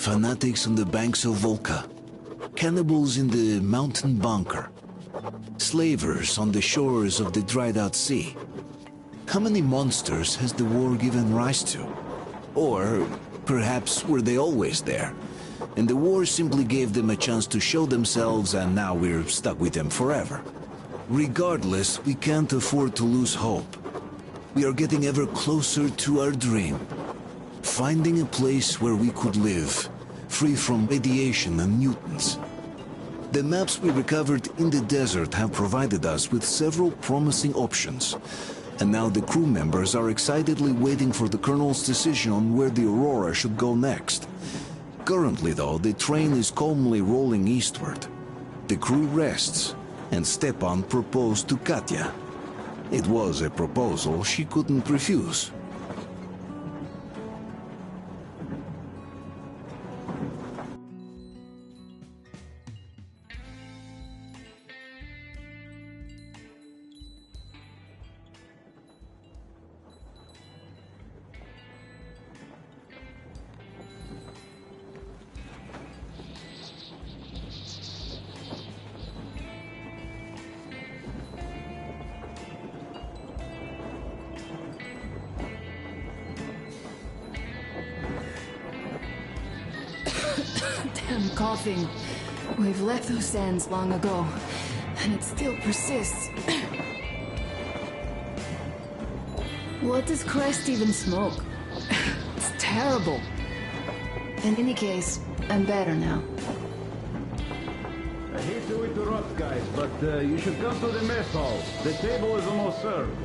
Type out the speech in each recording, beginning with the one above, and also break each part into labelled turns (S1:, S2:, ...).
S1: Fanatics on the banks of Volca. Cannibals in the mountain bunker. Slavers on the shores of the dried-out sea. How many monsters has the war given rise to? Or perhaps were they always there, and the war simply gave them a chance to show themselves and now we're stuck with them forever? Regardless, we can't afford to lose hope. We are getting ever closer to our dream. Finding a place where we could live, free from radiation and mutants. The maps we recovered in the desert have provided us with several promising options. And now the crew members are excitedly waiting for the Colonel's decision on where the Aurora should go next. Currently, though, the train is calmly rolling eastward. The crew rests, and Stepan proposed to Katya. It was a proposal she couldn't refuse.
S2: Damn coughing. We've left those sands long ago, and it still persists. What does Crest even smoke? It's terrible. In any case, I'm better now.
S3: I hate to interrupt, guys, but you should come to the mess hall. The table is almost served.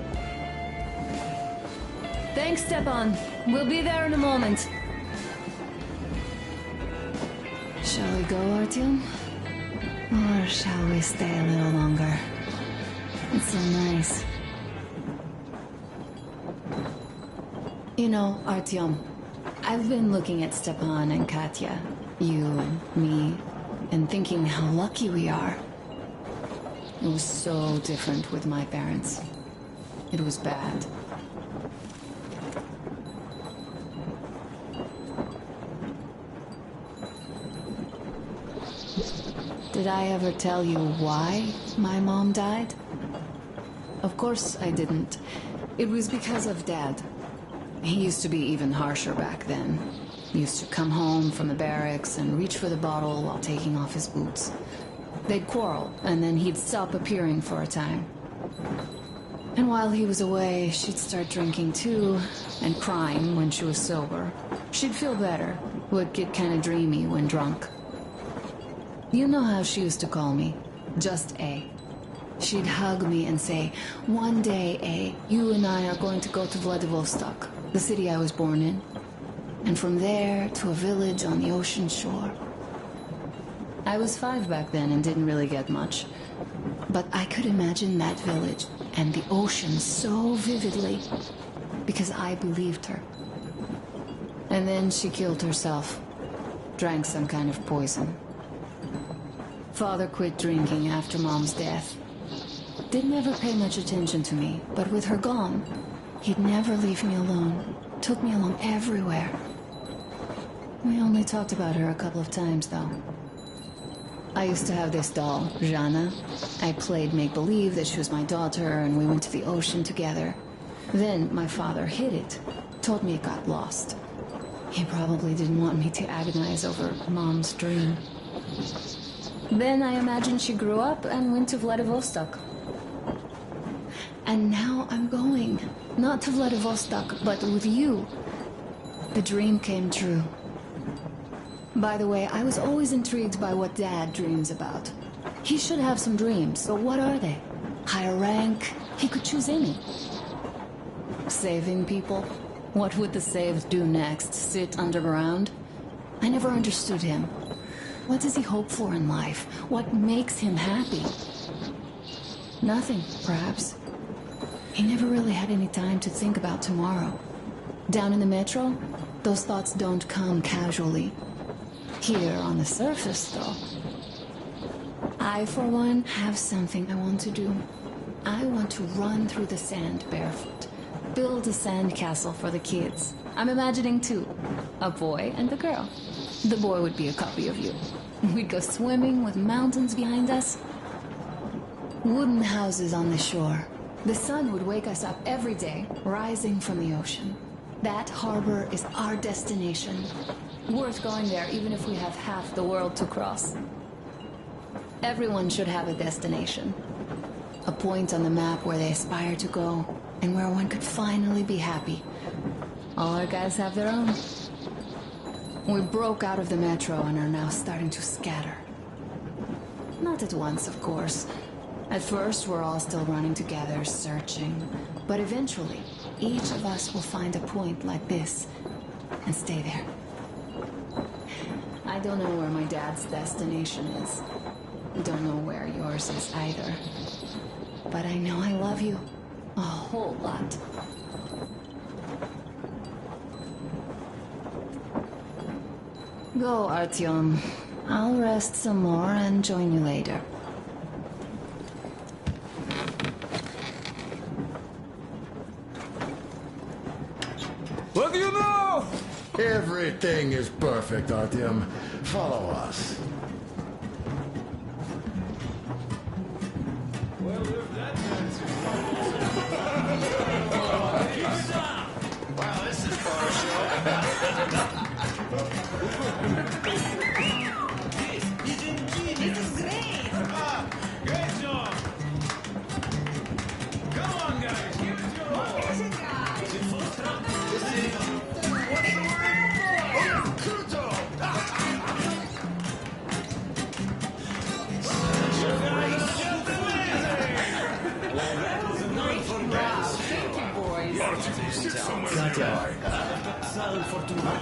S2: Thanks, Stepan. We'll be there in a moment. Shall we go, Artyom? Or shall we stay a little longer? It's so nice. You know, Artyom, I've been looking at Stepan and Katya, you and me, and thinking how lucky we are. It was so different with my parents. It was bad. Did I ever tell you why my mom died? Of course I didn't. It was because of Dad. He used to be even harsher back then. He used to come home from the barracks and reach for the bottle while taking off his boots. They'd quarrel, and then he'd stop appearing for a time. And while he was away, she'd start drinking too, and crying when she was sober. She'd feel better, would get kind of dreamy when drunk. You know how she used to call me? Just A. She'd hug me and say, "One day, A, you and I are going to go to Vladivostok, the city I was born in. And from there to a village on the ocean shore." I was 5 back then and didn't really get much. But I could imagine that village and the ocean so vividly because I believed her. And then she killed herself. Drank some kind of poison. Father quit drinking after Mom's death. Didn't ever pay much attention to me, but with her gone, he'd never leave me alone. Took me along everywhere. We only talked about her a couple of times, though. I used to have this doll, Jana. I played make-believe that she was my daughter, and we went to the ocean together. Then my father hid it, told me it got lost. He probably didn't want me to agonize over Mom's dream. Then I imagined she grew up and went to Vladivostok. And now I'm going. Not to Vladivostok, but with you. The dream came true. By the way, I was always intrigued by what Dad dreams about. He should have some dreams, but what are they? Higher rank? He could choose any. Saving people? What would the saved do next? Sit underground? I never understood him. What does he hope for in life? What makes him happy? Nothing, perhaps. He never really had any time to think about tomorrow. Down in the metro, those thoughts don't come casually. Here on the surface, though. I, for one, have something I want to do. I want to run through the sand barefoot. Build a sand castle for the kids. I'm imagining two. A boy and a girl. The boy would be a copy of you. We'd go swimming with mountains behind us. Wooden houses on the shore. The sun would wake us up every day, rising from the ocean. That harbor is our destination. Worth going there even if we have half the world to cross. Everyone should have a destination. A point on the map where they aspire to go, and where one could finally be happy. All our guys have their own. We broke out of the metro and are now starting to scatter. Not at once, of course. At first, we're all still running together, searching. But eventually, each of us will find a point like this, and stay there. I don't know where my dad's destination is. Don't know where yours is either. But I know I love you a whole lot. Go, Artyom. I'll rest some more and join you later.
S4: What do you know?
S5: Everything is perfect, Artyom. Follow us.
S6: Wow, this is far show.
S7: This is great!
S4: Great job! Come on, guys, give it your all.
S7: Is it, guys?
S6: What's the word? Oh, Kuto!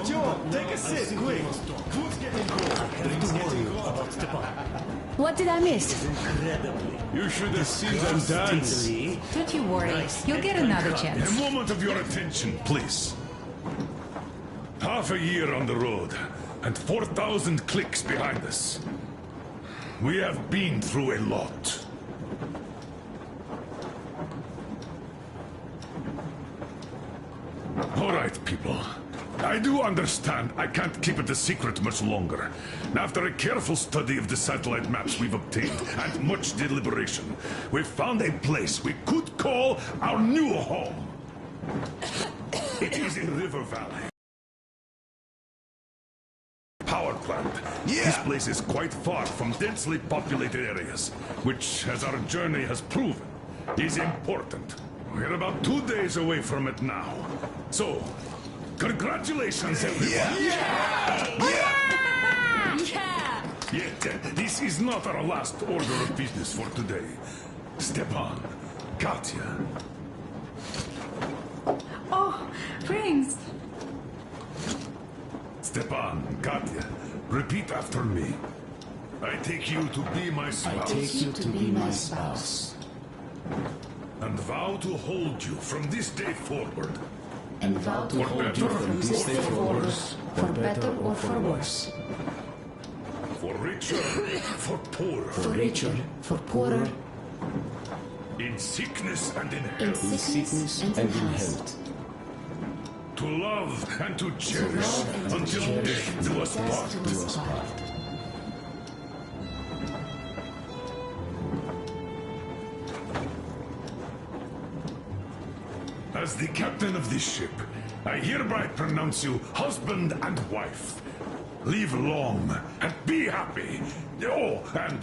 S4: Joe, take a seat, quick. Who's getting
S2: What did I miss?
S8: You should have seen them dance.
S7: Don't you worry. You'll get another
S8: A
S7: chance.
S8: moment of your attention, please. Half a year on the road, and 4,000 clicks behind us. We have been through a lot. All right, people. I do understand I can't keep it a secret much longer. After a careful study of the satellite maps we've obtained, and much deliberation, we've found a place we could call our new home. It is in River Valley. Power plant. This place is quite far from densely populated areas, which, as our journey has proven, is important. We're about 2 days away from it now. So, congratulations, everyone! Yet, this is not our last order of business for today. Stepan, Katya.
S7: Oh, Prince!
S8: Stepan, Katya, repeat after me. I take you to be my spouse.
S2: Take you to be my spouse.
S8: And vow to hold you from this day forward.
S2: And vow to
S8: For
S2: hold
S8: better.
S2: you from this day forward, for better or for worse.
S8: For richer, for poorer.
S2: For richer, for poorer,
S8: In sickness and in
S2: in
S8: health.
S2: sickness and in health.
S8: To love and to cherish
S2: love and to
S8: until
S2: cherish
S8: death do us
S2: until
S8: part.
S2: death do us part.
S8: As the captain of this ship, I hereby pronounce you husband and wife. Live long and be happy. Oh, and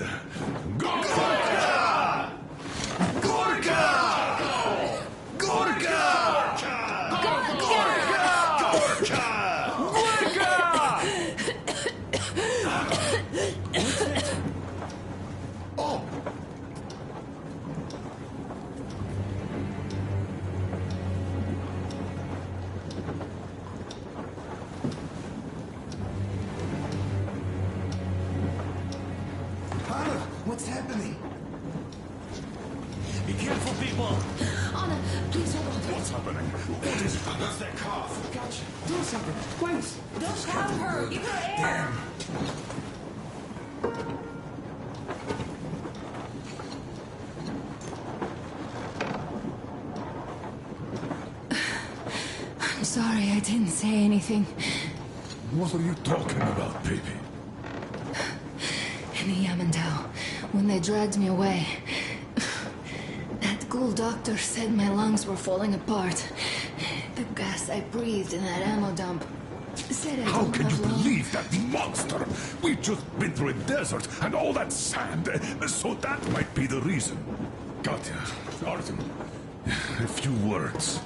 S8: Gorka!
S6: Gorka! Gorka!
S5: Oh!
S6: Anna, what's happening?
S4: Be careful, people!
S2: Anna, please hold on.
S8: What's happening? What is it?
S4: What's that cough?
S6: Gotcha. Do something. Please.
S7: Don't have her! Give her air!
S2: I'm sorry I didn't say anything.
S8: What are you talking about, baby?
S2: In Yamantau, when they dragged me away, that ghoul doctor said my lungs were falling apart. The gas I breathed in that ammo dump said I
S8: How
S2: don't
S8: can you
S2: have long.
S8: believe that monster? We've just been through a desert and all that sand, so that might be the reason. Katya, Artyom, a few words.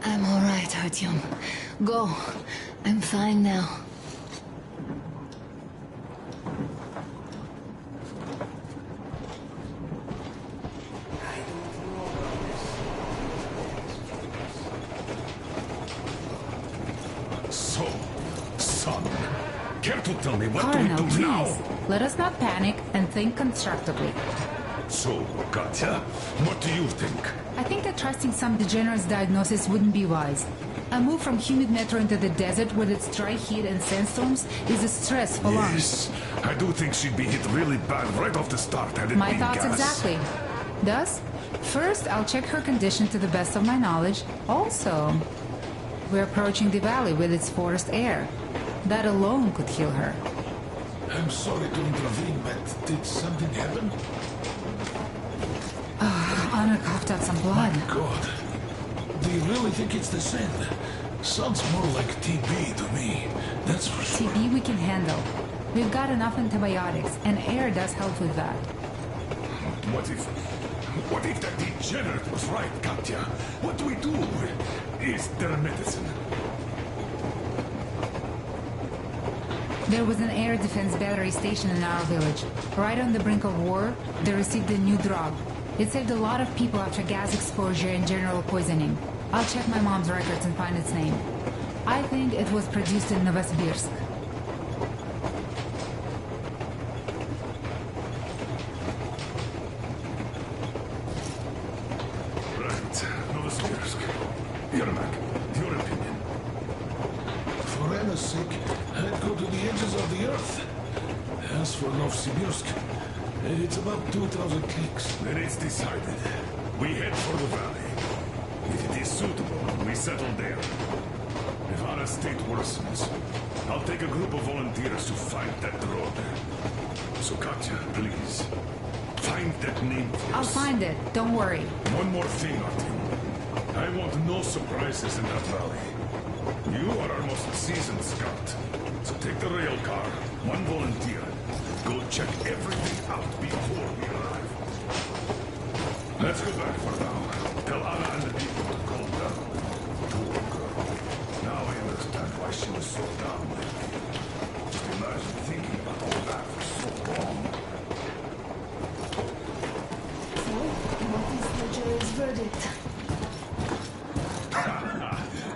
S2: I'm all right, Artyom. Go. I'm fine now.
S8: So, son, care to tell me what
S7: Colonel,
S8: do we do now?
S7: please. Let us not panic and think constructively.
S8: So, Katya, what do you think?
S7: I think that trusting some degenerate's diagnosis wouldn't be wise. A move from humid metro into the desert with its dry heat and sandstorms is a stress for lungs.
S8: Yes, I do think she'd be hit really bad right off the start had it
S7: My
S8: been
S7: thoughts
S8: gas.
S7: exactly. Thus, first I'll check her condition to the best of my knowledge. Also, we're approaching the valley with its forest air. That alone could heal her.
S9: I'm sorry to intervene, but did something happen?
S7: Anna coughed out some blood.
S9: God. Do you really think it's the sand? Sounds more like TB to me. That's for sure.
S7: TB we can handle. We've got enough antibiotics, and air does help with that.
S8: What if that degenerate was right, Katya? What do we do? Is there a medicine?
S7: There was an air defense battery station in our village. Right on the brink of war, they received a new drug. It saved a lot of people after gas exposure and general poisoning. I'll check my mom's records and find its name. I think it was produced in Novosibirsk.
S8: Right, Novosibirsk. Yermak, your opinion?
S9: For Anna's sake, I'd go to the edges of the earth. As for Novosibirsk, it's about 2,000 clicks.
S8: Then it's decided. We head for the valley. If it is suitable, we settle there. If our state worsens, I'll take a group of volunteers to find that road. So Katya, please, find that name for
S7: I'll
S8: us.
S7: find it, don't worry.
S8: One more thing, Artyom. I want no surprises in that valley. You are our most seasoned scout. So take the rail car, one volunteer. Go check everything out before we arrive. Let's go back for now. Tell Anna and the people to calm down. Poor girl. Now I understand why she was so down lately. Just imagine thinking about all that for so long.
S2: So, what is the jury's verdict?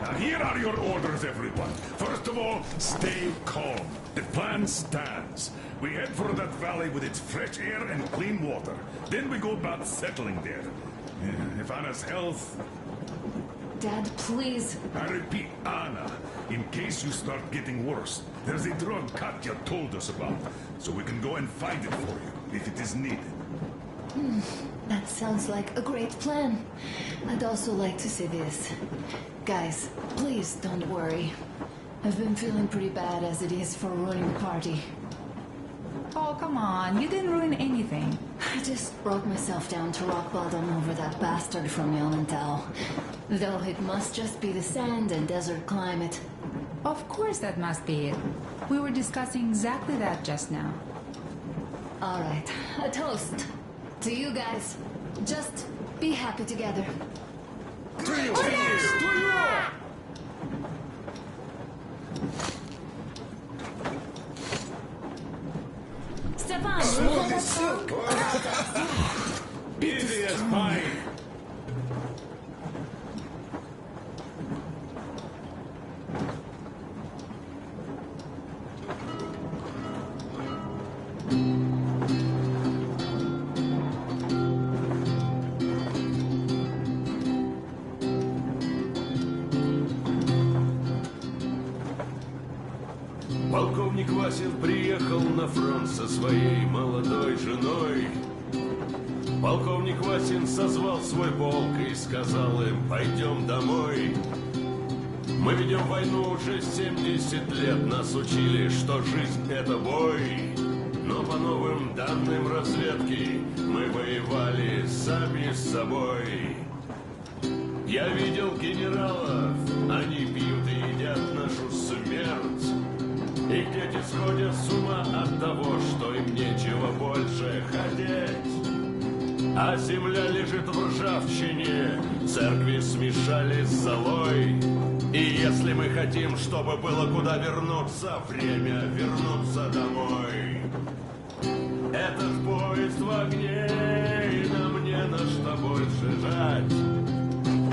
S8: Now, here are your orders, everyone. First of all, stay calm. The plan stands. We head for that valley with its fresh air and clean water. Then we go about settling there. If Anna's health...
S2: Dad, please.
S8: I repeat, Anna, in case you start getting worse, there's a drug Katya told us about, so we can go and find it for you, if it is needed.
S2: That sounds like a great plan. I'd also like to say this. Guys, please don't worry. I've been feeling pretty bad as it is for ruining the party.
S7: Oh, come on, you didn't ruin anything.
S2: I just brought myself down to rock bottom over that bastard from Yamantau. Though it must just be the sand and desert climate.
S7: Of course that must be it. We were discussing exactly that just now.
S2: All right, a toast to you guys. Just be happy together. Stefan,
S6: Smooth as silk.
S3: Easy as pie.
S10: Полковник Васин приехал. уехал на фронт со своей молодой женой. Полковник Васин созвал свой полк и сказал им: пойдем домой. Мы ведем войну уже 70 лет, нас учили, что жизнь это бой. Но по новым данным разведки мы воевали сами с собой. Я видел генералов, они пьют и едят нашу смерть. Их дети сходят с ума от того, что им нечего больше хотеть. А земля лежит в ржавчине, церкви смешали с золой. И если мы хотим, чтобы было куда вернуться, время вернуться домой. Этот поезд в огне, и нам не на что больше жать.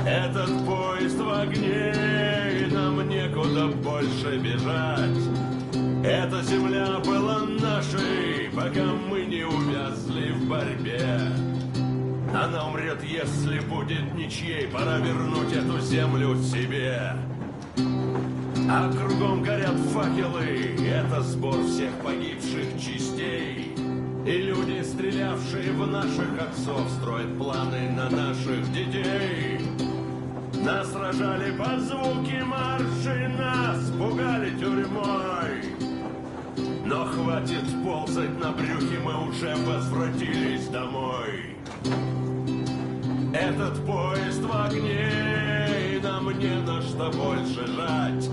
S10: Этот поезд в огне, и нам некуда больше бежать. Эта земля была нашей, пока мы не увязли в борьбе. Она умрет, если будет ничьей, пора вернуть эту землю себе. А кругом горят факелы, это сбор всех погибших частей. И люди, стрелявшие в наших отцов, строят планы на наших детей. Нас сражали под звуки марши, нас пугали тюрьмой. Но хватит ползать на брюхе, мы уже возвратились домой. Этот поезд в огне, и нам не на что больше жать.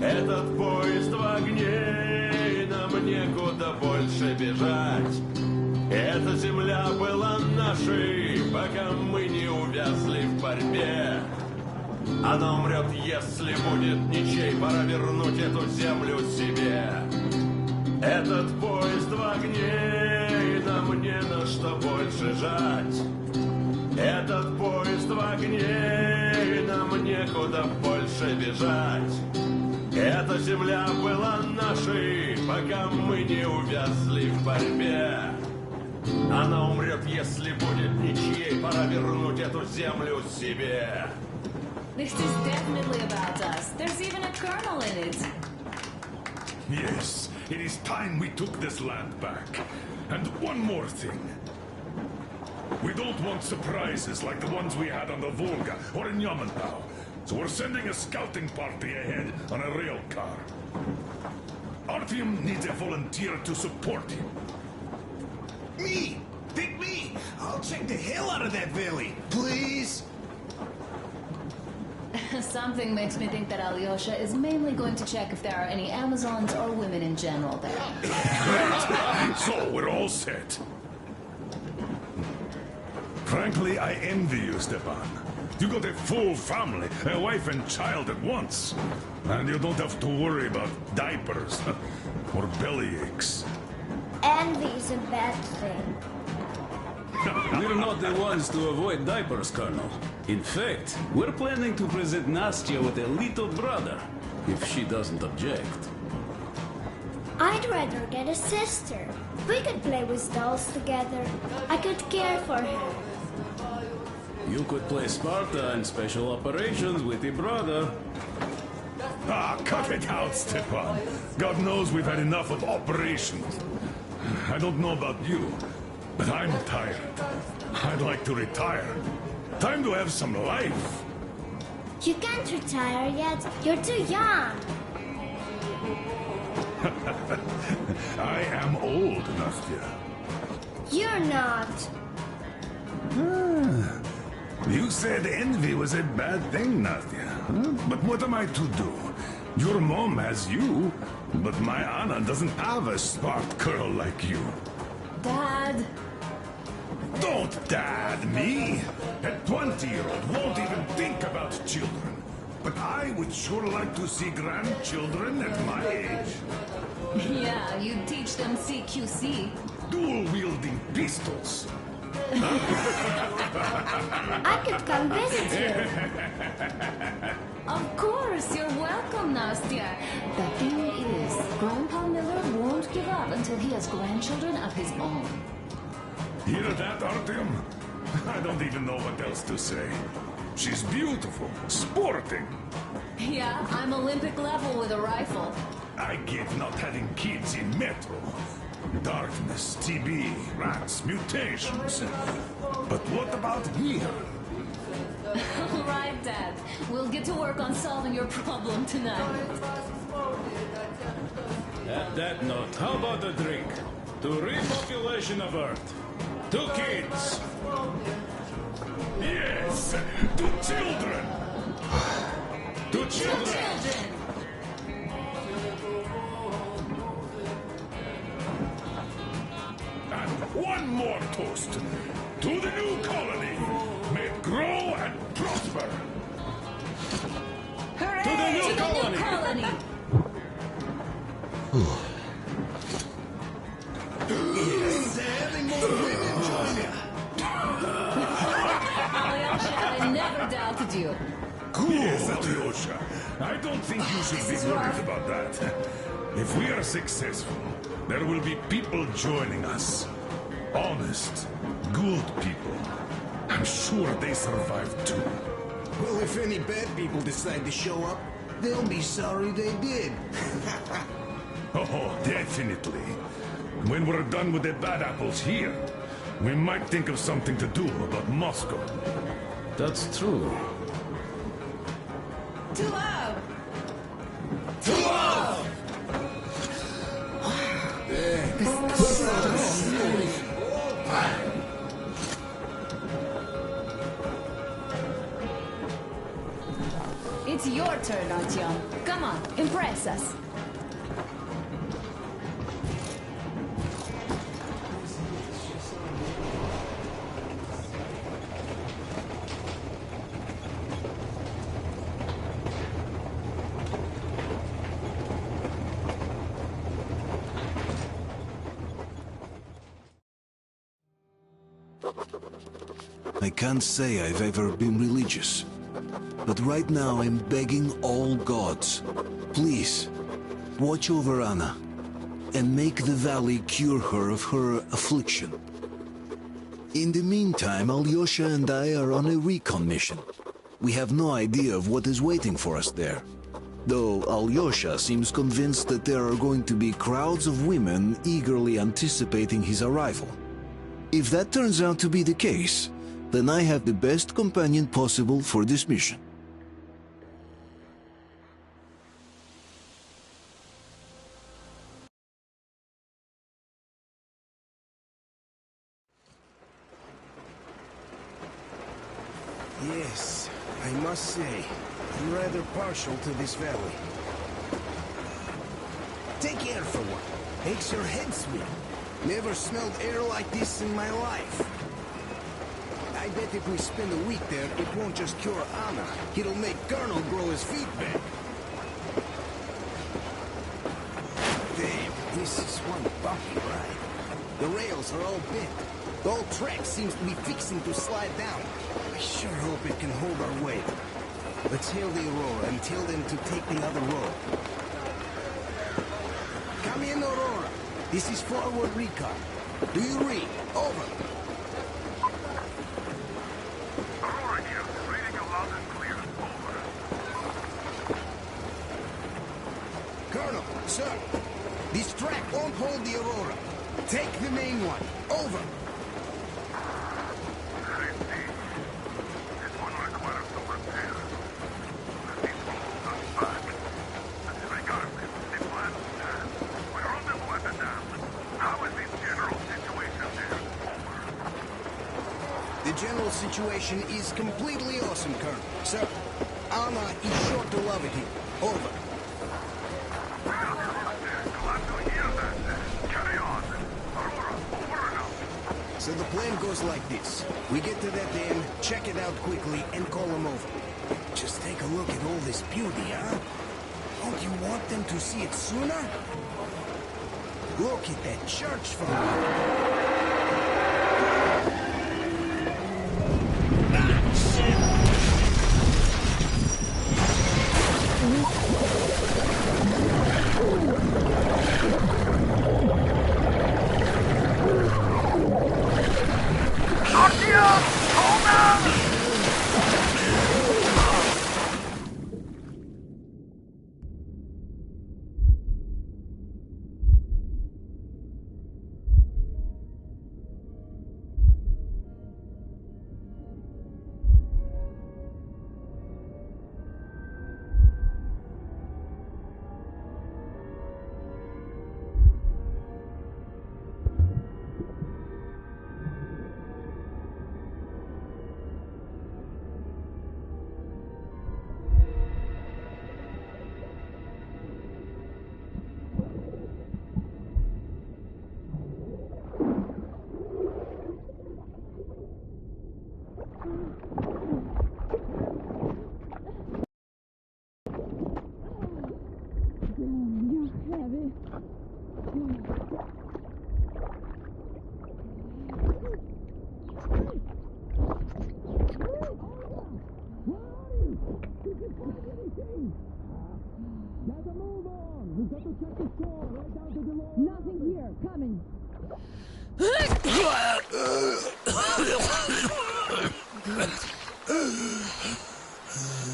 S10: Этот поезд в огне, и нам некуда больше бежать. Эта земля была нашей, пока мы не увязли в борьбе. Она умрет, если будет ничей, пора вернуть эту землю себе. Этот поезд в огне, и нам не на что больше жать. Этот поезд в огне, и нам некуда больше бежать. Эта земля была нашей, пока мы не увязли в борьбе. Она умрет, если будет ничьей, пора вернуть эту землю себе.
S2: This is definitely about us. There's even a colonel in it.
S8: Yes, it is time we took this land back. And one more thing. We don't want surprises like the ones we had on the Volga or in Yamantau. So we're sending a scouting party ahead on a rail car. Artyom needs a volunteer to support him.
S6: Me! Pick me! I'll check the hell out of that valley. Please?
S2: Something makes me think that Alyosha is mainly going to check if there are any Amazons or women in general there.
S8: So we're all set. Frankly, I envy you, Stepan. You got a full family, a wife and child at once. And you don't have to worry about diapers or belly aches.
S11: Envy is a bad thing.
S12: We're not the ones to avoid diapers, Colonel. In fact, we're planning to present Nastya with a little brother, if she doesn't object.
S11: I'd rather get a sister. We could play with dolls together. I could care for her.
S12: You could play Sparta and special operations with your brother.
S8: Ah, cut it out, Stepan. God knows we've had enough of operations. I don't know about you, but I'm tired. I'd like to retire. Time to have some life.
S11: You can't retire yet. You're too young.
S8: I am old, Nastya.
S11: You're not.
S8: You said envy was a bad thing, Nastya. But what am I to do? Your mom has you, but my Anna doesn't have a smart girl like you.
S2: Dad!
S8: Don't dad me! A 20-year-old won't even think about children. But I would sure like to see grandchildren at my age.
S2: Yeah, you teach them CQC.
S8: Dual-wielding pistols.
S11: I could come visit you.
S2: Of course, you're welcome, Nastya. The thing is, Grandpa Miller won't give up until he has grandchildren of his own.
S8: Hear that, Artyom? I don't even know what else to say. She's beautiful, sporting.
S2: Yeah, I'm Olympic level with a rifle.
S8: I get not having kids in Metro. Darkness, TB, rats, mutations. But what about here?
S2: All right, Dad. We'll get to work on solving your problem tonight.
S12: At that note, how about a drink? To repopulation of Earth. To kids.
S8: Yes, to children. To children. And one more toast. To the new colony. May it grow and prosper.
S2: Hooray!
S12: To the new colony!
S6: Yes, having more women join ya.
S2: Alyosha, I never doubted you.
S8: Yes, Alyosha. I don't think you should be worried about that. If we are successful, there will be people joining us. Honest, good people. I'm sure they survived too.
S6: Well, if any bad people decide to show up, they'll be sorry they did.
S8: Oh, definitely. When we're done with the bad apples here, we might think of something to do about Moscow.
S12: That's true.
S2: To love!
S6: To love!
S2: It's your turn, Artyom. Come on, impress us.
S1: I can't say I've ever been religious, but right now I'm begging all gods, please, watch over Anna, and make the valley cure her of her affliction. In the meantime, Alyosha and I are on a recon mission. We have no idea of what is waiting for us there, though Alyosha seems convinced that there are going to be crowds of women eagerly anticipating his arrival. If that turns out to be the case, then I have the best companion possible for this mission.
S6: Yes, I must say, I'm rather partial to this valley. Take air for one. Makes your head swim. Never smelled air like this in my life. I bet if we spend a week there, it won't just cure Anna. It'll make Colonel grow his feet back. Damn, this is one bumpy ride. The rails are all bent. The whole track seems to be fixing to slide down. I sure hope it can hold our weight. Let's hail the Aurora and tell them to take the other road. Come in, Aurora. This is forward recon. Do you read? Over.
S8: Aurora here, reading you loud and clear. Over.
S6: Colonel, sir, this track won't hold the Aurora. Take the main one. Over. The general situation is completely awesome, Colonel. Sir, Anna is sure to love it here. Over. So the plan goes like this. We get to that dam, check it out quickly, and call them over. Just take a look at all this beauty, huh? Don't you want them to see it sooner? Look at that church from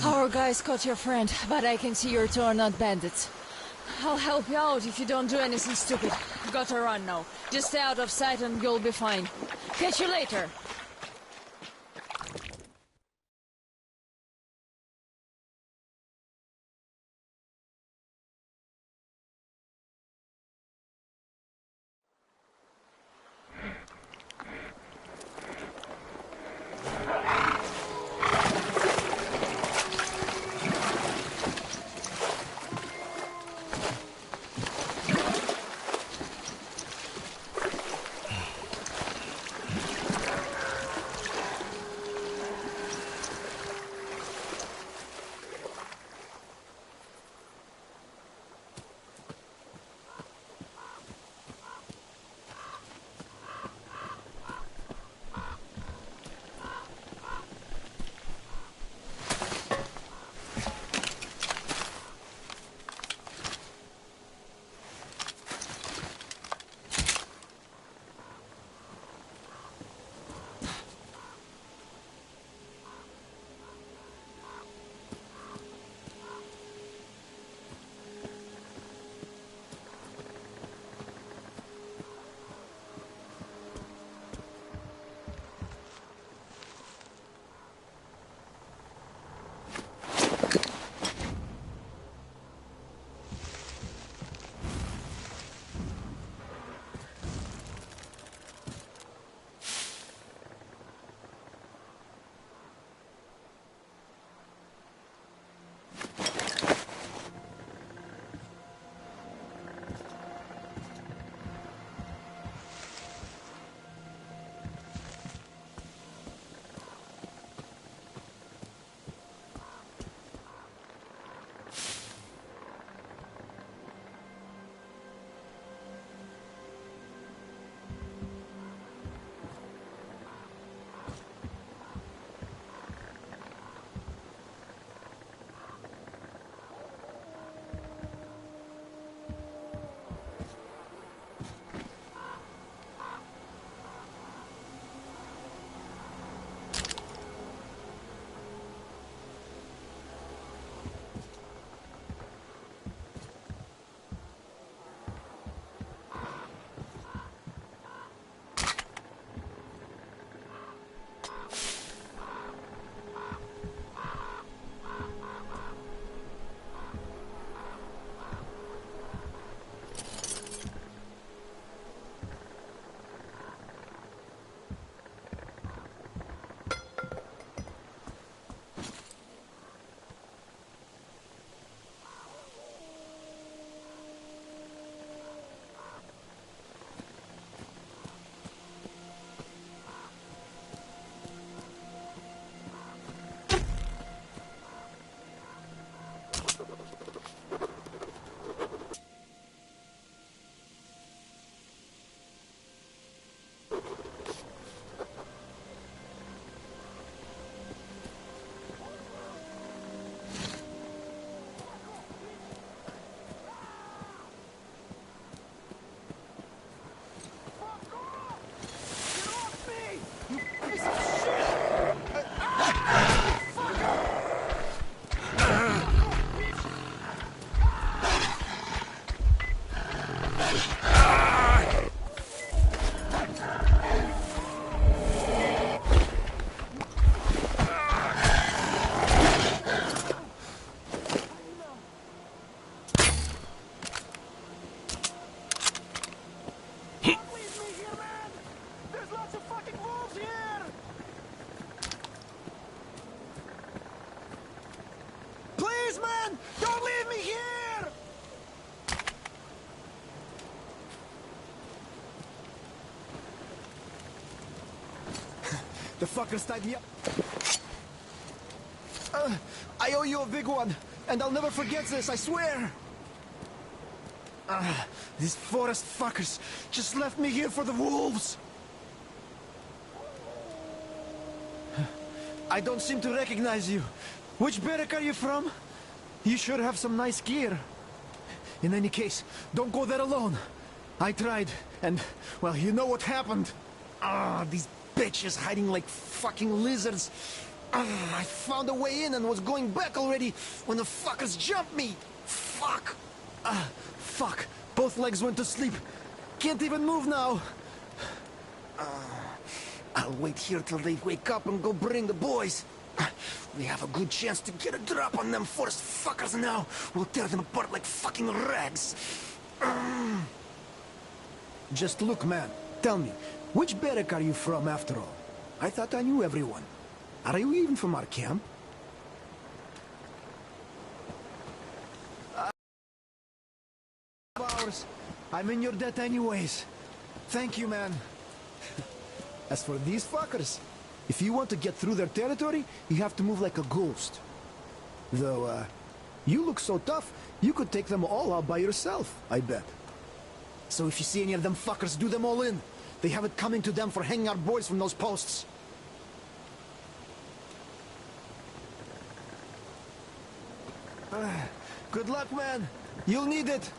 S13: Our guys caught your friend, but I can see your two are not bandits. I'll help you out if you don't do anything stupid. Gotta run now. Just stay out of sight and you'll be fine. Catch you later.
S14: The fuckers tied me up. I owe you a big one, and I'll never forget this, I swear. These forest fuckers just left me here for the wolves. I don't seem to recognize you. Which barrack are you from? You sure have some nice gear. In any case, don't go there alone. I tried, and, well, you know what happened. These bitches hiding like fucking lizards. I found a way in and was going back already when the fuckers jumped me. Fuck. Fuck. Both legs went to sleep. Can't even move now. I'll wait here till they wake up and go bring the boys. We have a good chance to get a drop on them forced fuckers now. We'll tear them apart like fucking rags. Just look, man. Tell me, which barrack are you from after all? I thought I knew everyone. Are you even from our camp? Hours. I'm in your debt anyways. Thank you, man. As for these fuckers, if you want to get through their territory, you have to move like a ghost. Though, you look so tough, you could take them all out by yourself, I bet. So if you see any of them fuckers, do them all in. They have it coming to them for hanging our boys from those posts. Good luck, man. You'll need it.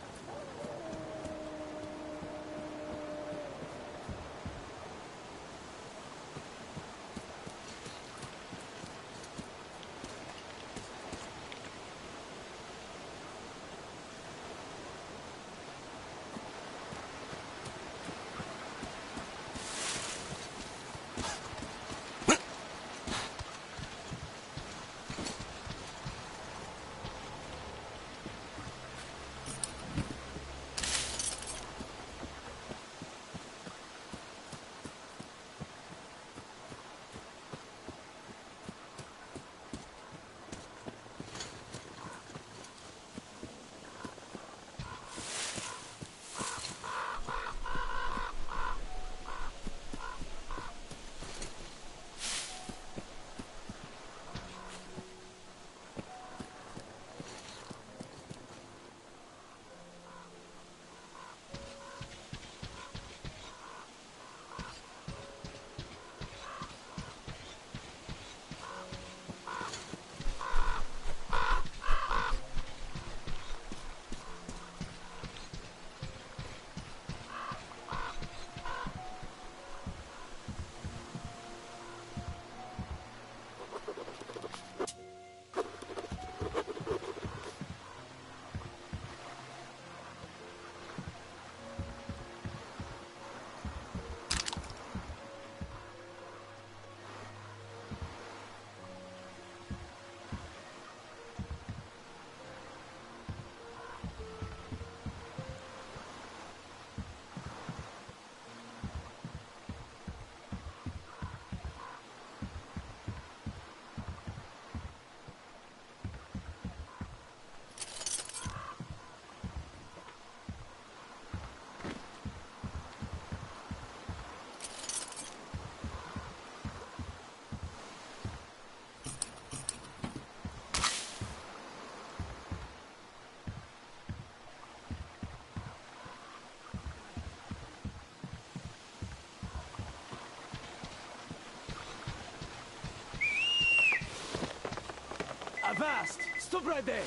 S15: Avast! Stop right there!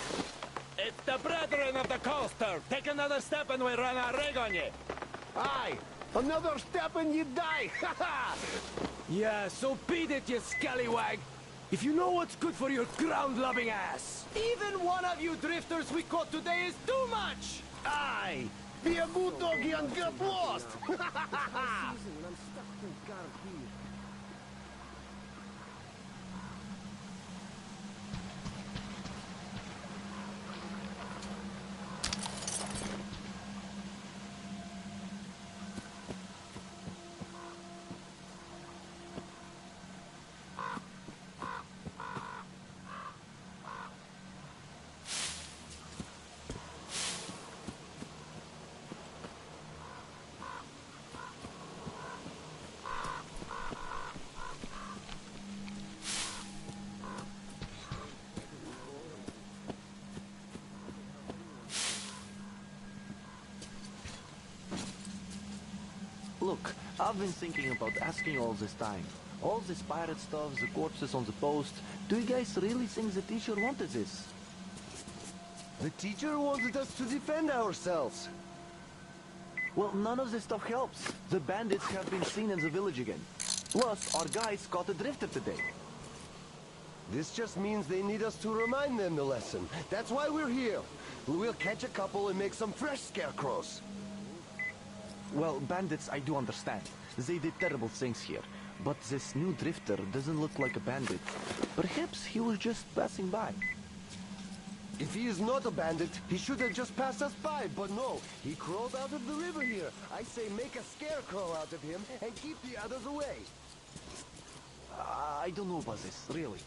S15: It's the brethren of the coaster! Take another step and we run our rig on you!
S14: Aye! Another step and you die!
S15: Yeah, so beat it, you scallywag! If you know what's good for your ground-loving ass!
S14: Even one of you drifters we caught today is too much! Aye! Be a good doggy and get lost!
S16: Look, I've been thinking about asking all this time. All this pirate stuff, the corpses on the post. Do you guys really think the teacher wanted this?
S14: The teacher wanted us to defend ourselves.
S16: Well, none of this stuff helps. The bandits have been seen in the village again. Plus, our guys caught a drifter today.
S17: This just means they need us to remind them the lesson. That's why we're here. We'll catch a couple and make some fresh scarecrows.
S16: Well, bandits, I do understand. They did terrible things here. But this new drifter doesn't look like a bandit. Perhaps he was just passing by.
S17: If he is not a bandit, he should have just passed us by, but no. He crawled out of the river here. I say make a scarecrow out of him and keep the others away.
S16: I don't know about this, really.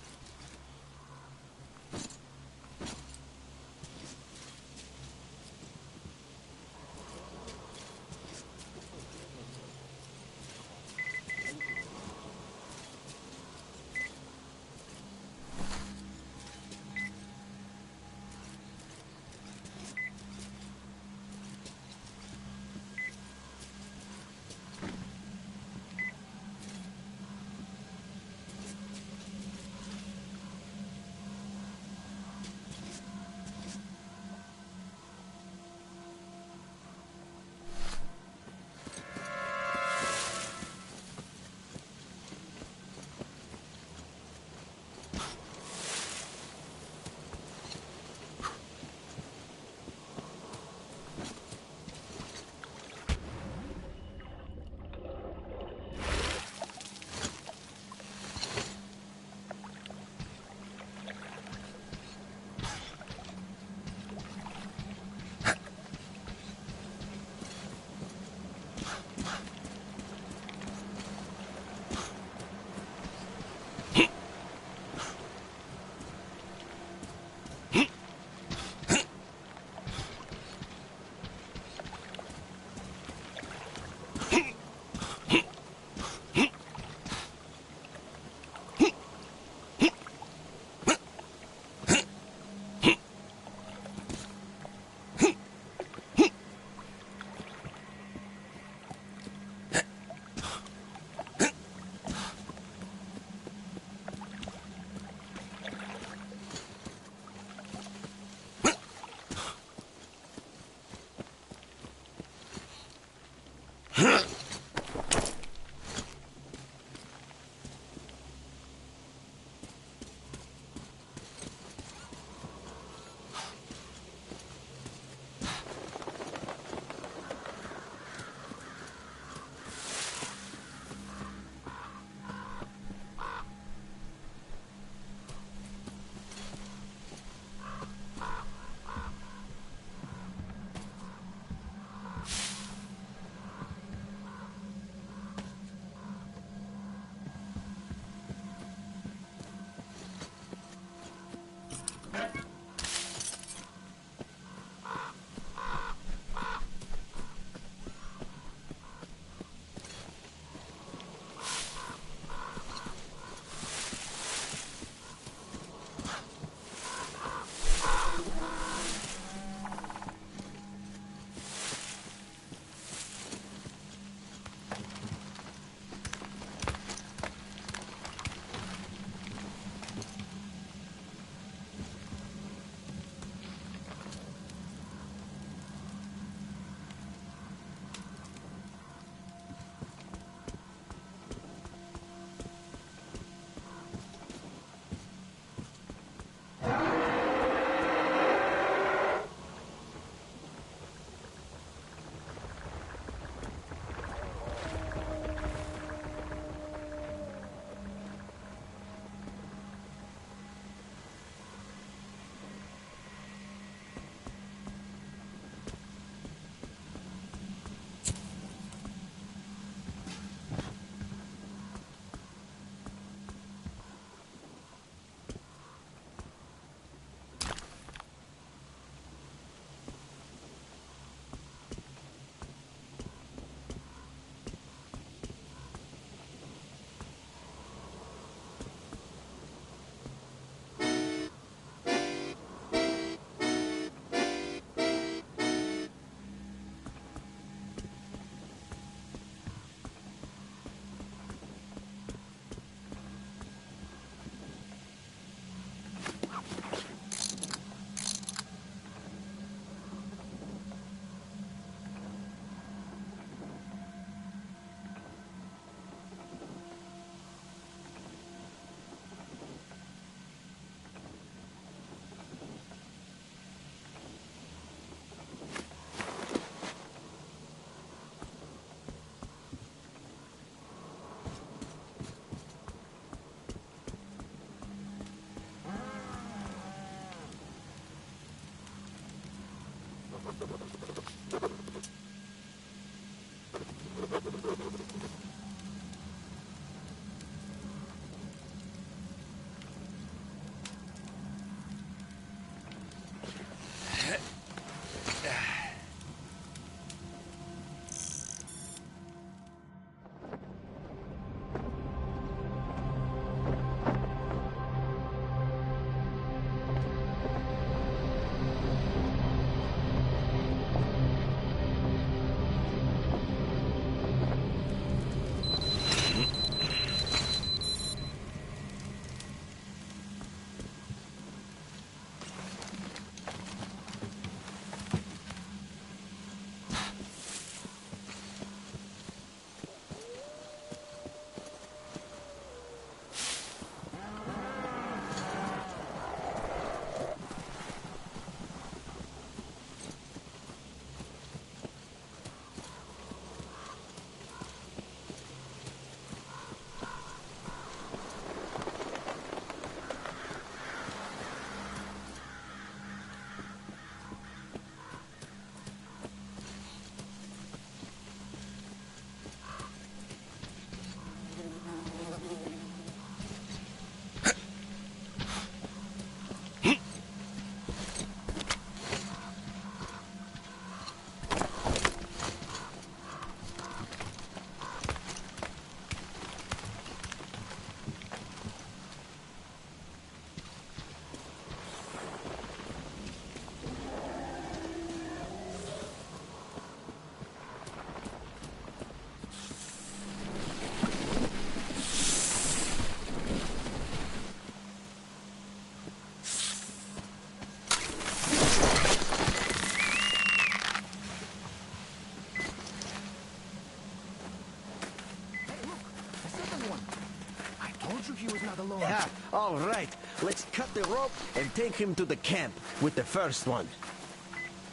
S14: He was not alone.
S17: Yeah, all right. Let's cut the rope and take him to the camp with the first one.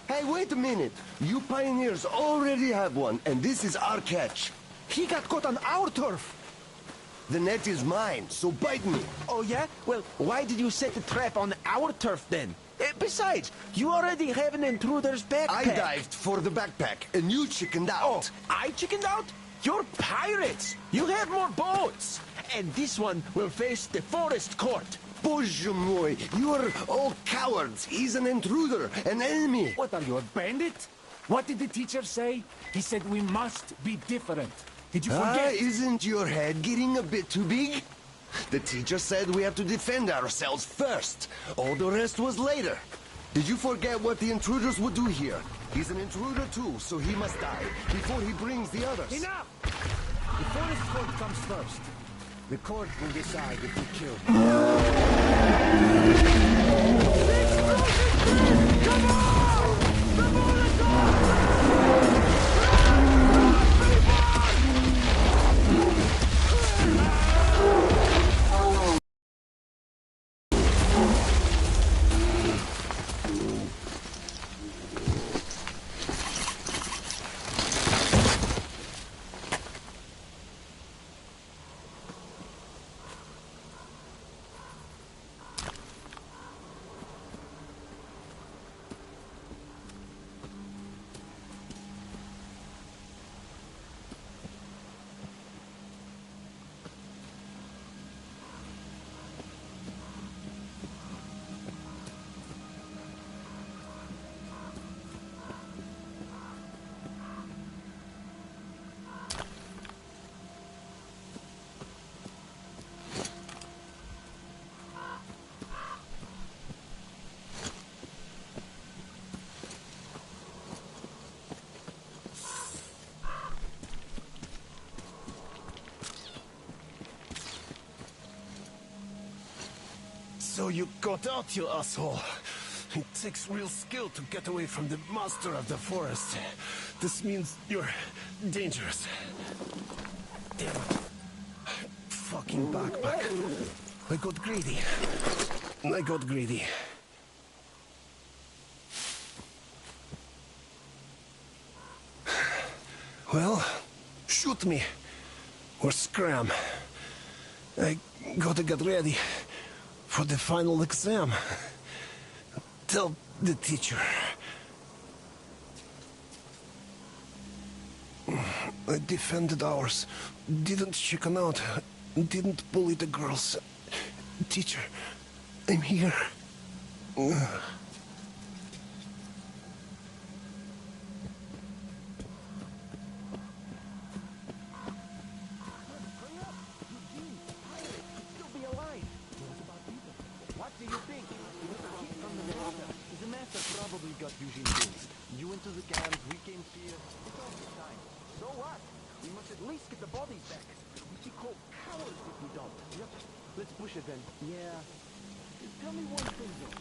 S17: Hey, wait a minute. You pioneers already have one, and this is our catch.
S14: He got caught on our turf.
S17: The net is mine, so bite me.
S18: Oh, yeah? Well, why did you set the trap on our turf then? Besides, you already have an intruder's backpack.
S17: I dived for the backpack, and you chickened out.
S18: Oh, I chickened out? You're pirates! You have more boats! And this one will face the forest court.
S17: Bоже moj, you're all cowards. He's an intruder, an enemy.
S15: What are you, a bandit? What did the teacher say? He said we must be different. Did you forget?
S17: Isn't your head getting a bit too big? The teacher said we have to defend ourselves first. All the rest was later. Did you forget what the intruders would do here? He's an intruder too, so he must die before he brings the others.
S15: Enough! The forest court comes first. The court will decide if we kill him. Come on! Come on, let's go!
S17: So you got out, you asshole. It takes real skill to get away from the master of the forest. This means you're dangerous. Damn it. Fucking backpack. I got greedy. I got greedy. Well, shoot me. Or scram. I gotta get ready for the final exam. Tell the teacher. I defended ours. Didn't chicken out. Didn't bully the girls. Teacher, I'm here.
S16: What do you think? Keep from the master. The master probably got Eugene killed. You went to the camp, we came here. It's all the time. So what? We must at least get the bodies back. We'd be called cowards if we don't. Yep. Let's push it then. Yeah. Tell me one thing though.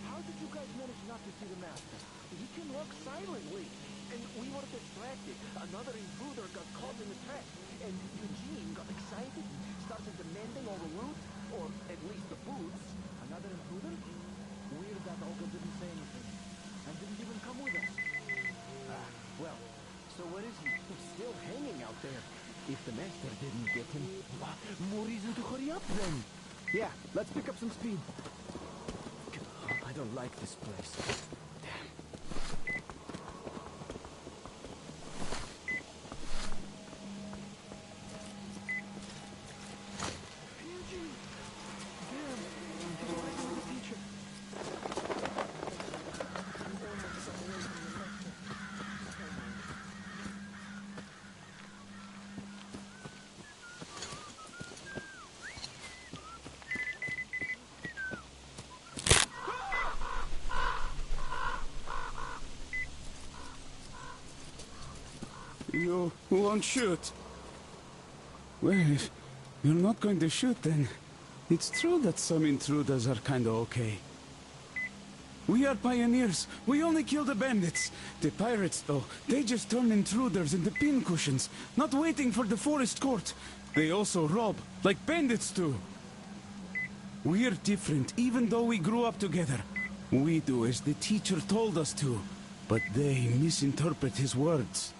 S16: How did you guys manage not to see the master? He can walk silently. And we were distracted. Another intruder got caught in the trap. And Eugene got excited and started demanding all the loot. Or at least the boots. Another intruder? Weird that Olga didn't say anything. And didn't even come with us. Well, so where is he? He's still hanging out there. If the master didn't get him, more reason to hurry up then. Yeah, let's pick up some speed. I don't like this place.
S12: You won't shoot. Well, if you're not going to shoot, then it's true that some intruders are kinda okay. We are pioneers. We only kill the bandits. The pirates, though, they just turn intruders into pincushions, not waiting for the forest court. They also rob, like bandits do. We're different, even though we grew up together. We do as the teacher told us to, but they misinterpret his words.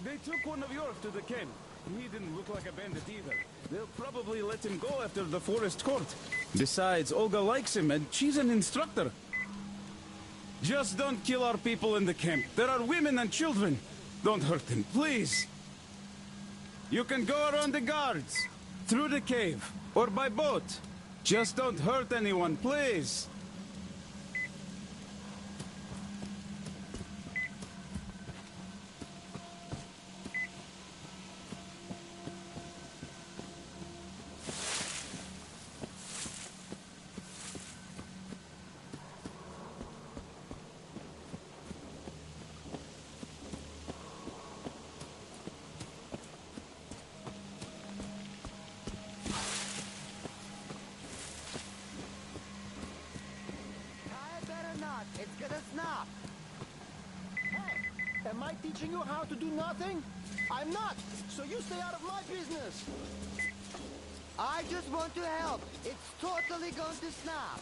S12: They took one of yours to the camp. He didn't look like a bandit either. They'll probably let him go after the forest court. Besides, Olga likes him, and she's an instructor. Just don't kill our people in the camp. There are women and children. Don't hurt them, please. You can go around the guards, through the cave, or by boat. Just don't hurt anyone, please.
S14: It's gonna snap. Hey, am I teaching you how to do nothing? I'm not, so you stay out of my business. I just want to help. It's totally going to snap.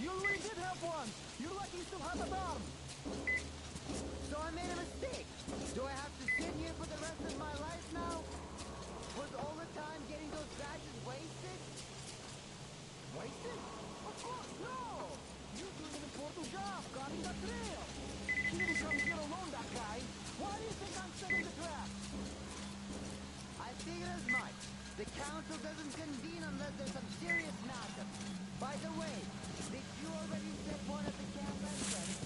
S14: You really did help once. You're lucky you still have an arm. So I made a mistake. Do I have to sit here for the rest of my life now? Was all the time getting those badges wasted? Wasted? Of course, no! You're doing an important job, guarding the trail. He didn't come here alone, that guy. Why do you think I'm setting the trap? I figured as much. The council doesn't convene unless there's some serious matter. By the way, did you already set one at the camp entrance?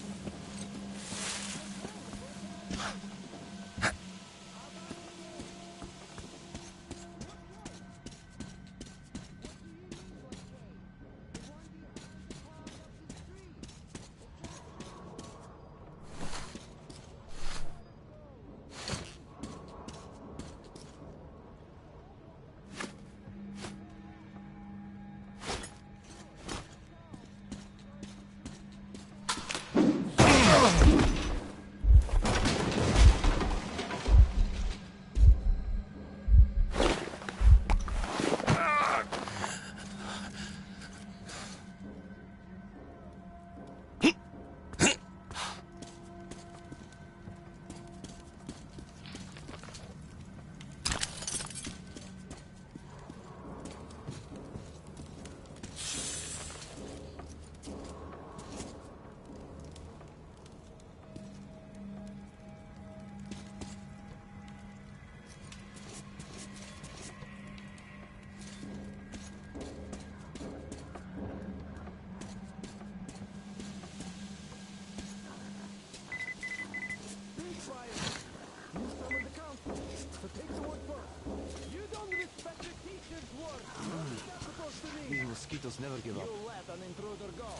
S16: must never give up.
S15: You let an intruder go.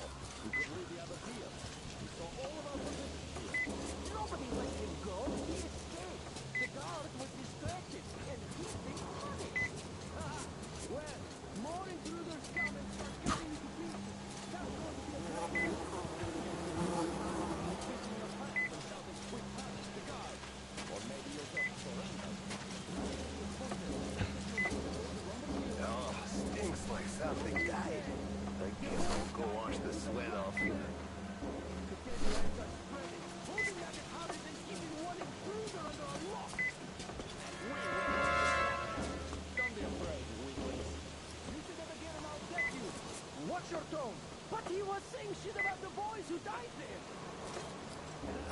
S15: We could leave the others here. So all of us are nobody let him go. He escaped. The guard was distracted, and he ignored it. Well, more intruders come and start cutting into pieces. That's going to be a problem. Thinking of plans and shouting, "Quick, punish the guard!" Or maybe you'll just surrender.
S16: Oh, stinks like something died. I guess I'll go wash the sweat off.
S15: Watch your tone! But he was saying shit about the boys who died there!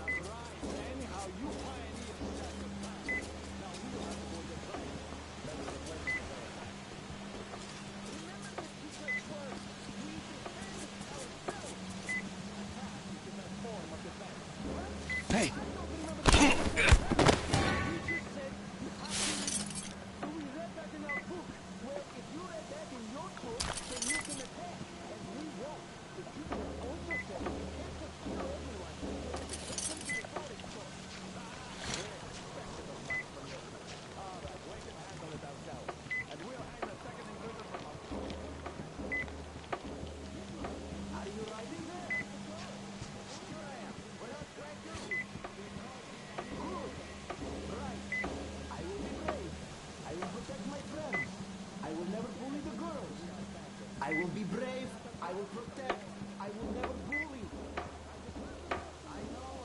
S15: Right, anyhow, you pioneered that plan. Now we don't have to go to the train. Better than waiting for that. Remember that you said first, we defend ourselves. Attack is the best form of defense.
S1: Hey!
S15: We just said you have to leave. So we read that in our book. Well, if you read that in your book, then you can attack. And we won't. The teacher also said you can't just kill everyone. Let's come to the forest first. All right, we can handle it ourselves. And we'll hang the second intruder from our book. Are you riding there? Sure I am. We're not crackers. Good. Right. I will be brave. I will protect my friends. I will never bully the girls. I will be brave. I will protect. I will never bully. I know.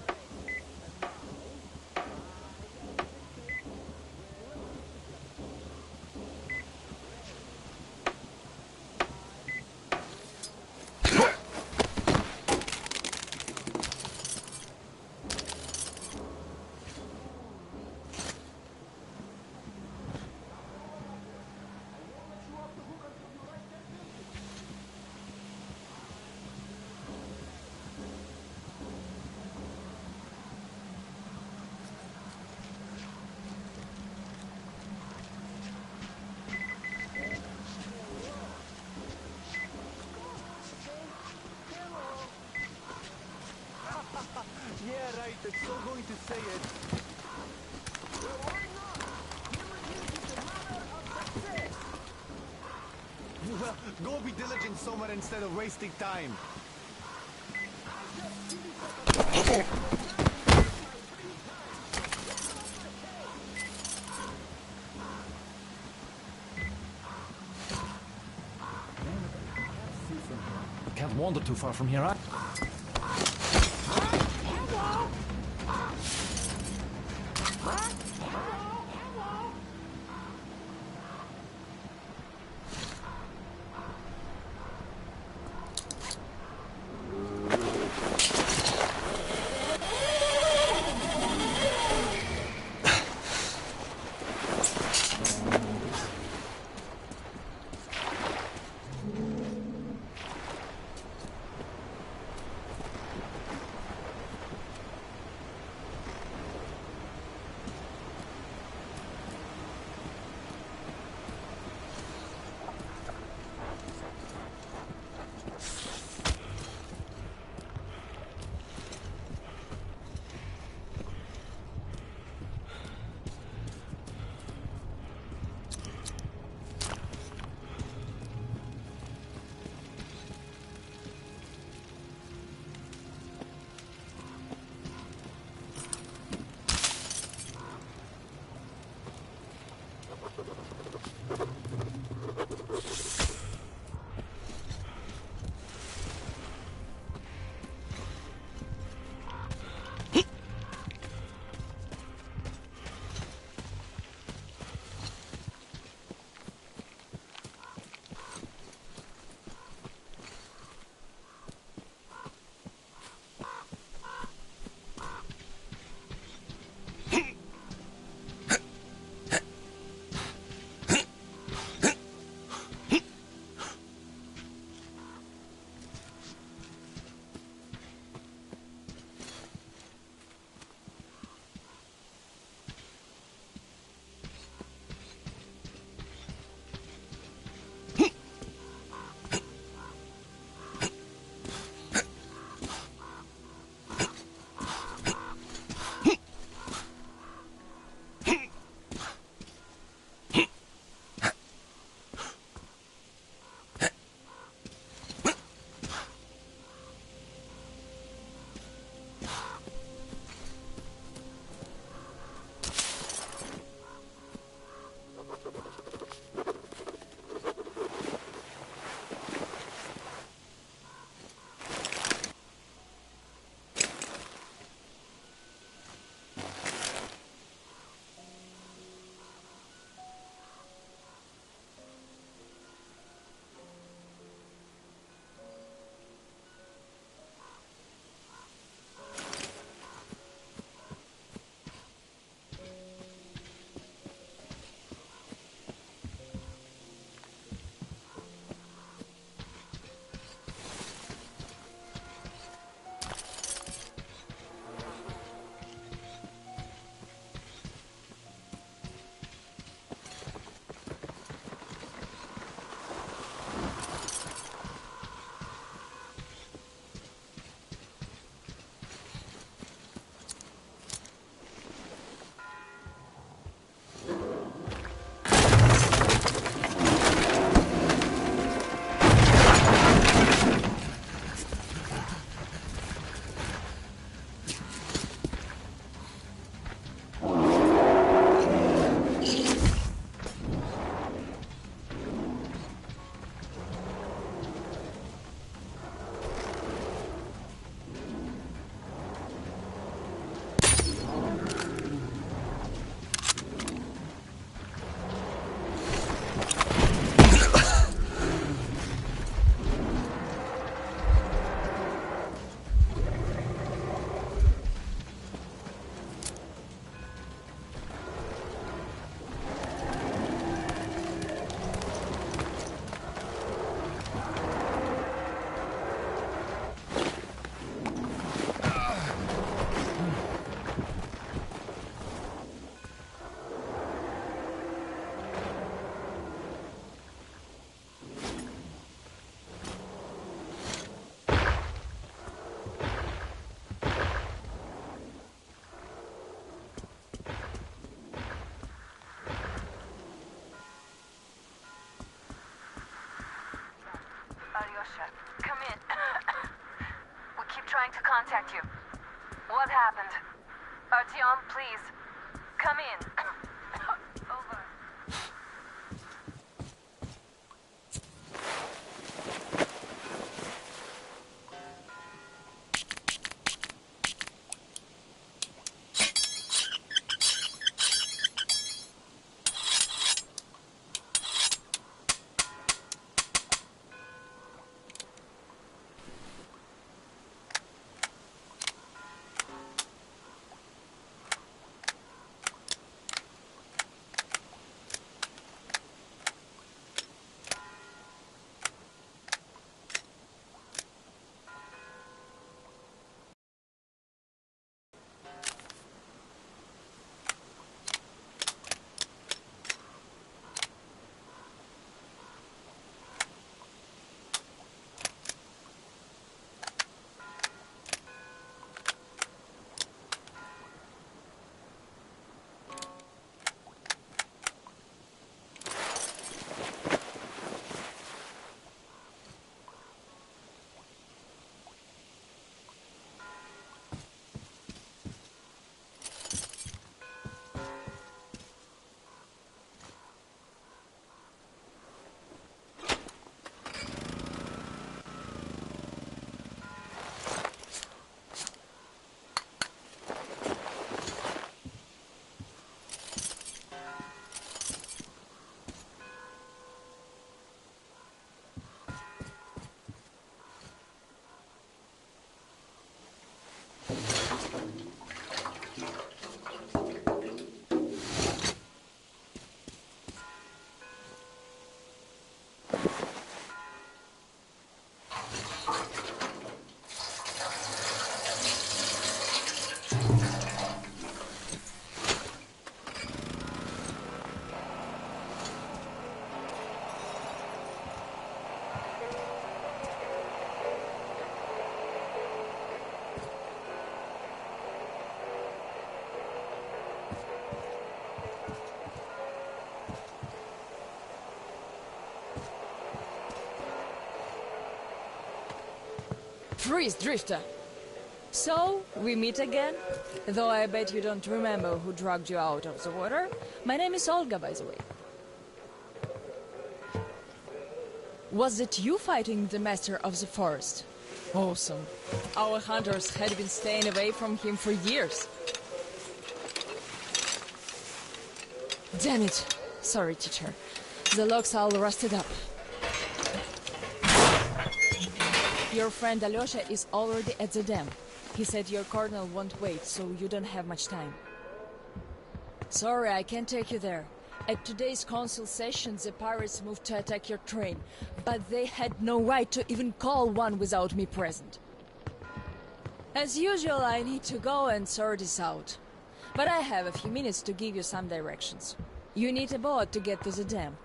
S15: Yeah, right. That's so going to say it. Well, why not? Human use is the manner of success. Well, go be diligent somewhere instead of wasting time.
S16: Can't wander too far from here, huh?
S19: trying to contact you. What happened? Artyom, please. Come in. Over.
S13: Freeze, Drifter! So, we meet again? Though I bet you don't remember who dragged you out of the water. My name is Olga, by the way. Was it you fighting the Master of the Forest? Awesome. Our hunters had been staying away from him for years. Damn it. Sorry, teacher. The logs all rusted up. Your friend Alyosha is already at the dam. He said your colonel won't wait, so you don't have much time. Sorry, I can't take you there. At today's council session, the pirates moved to attack your train, but they had no right to even call one without me present. As usual, I need to go and sort this out. But I have a few minutes to give you some directions. You need a boat to get to the dam.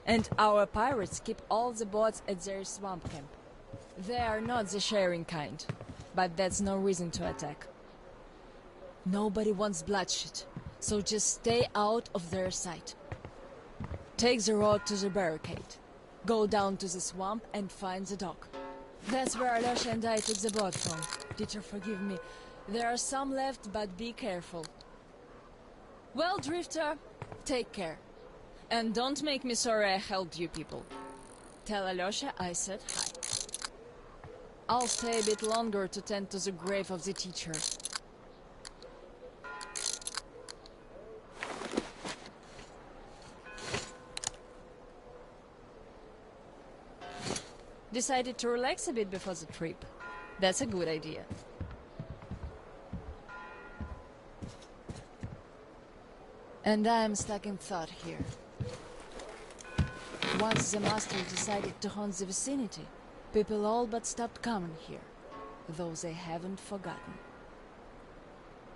S13: And our pirates keep all the boats at their swamp camp. They are not the sharing kind, but that's no reason to attack. Nobody wants bloodshed, so just stay out of their sight. Take the road to the barricade. Go down to the swamp and find the dock. That's where Alyosha and I took the boat from. Teacher, forgive me. There are some left, but be careful. Well, Drifter, take care. And don't make me sorry I helped you people. Tell Alyosha I said hi. I'll stay a bit longer to tend to the grave of the teacher. Decided to relax a bit before the trip. That's a good idea. And I'm stuck in thought here. Once the master decided to haunt the vicinity, people all but stopped coming here, though they haven't forgotten.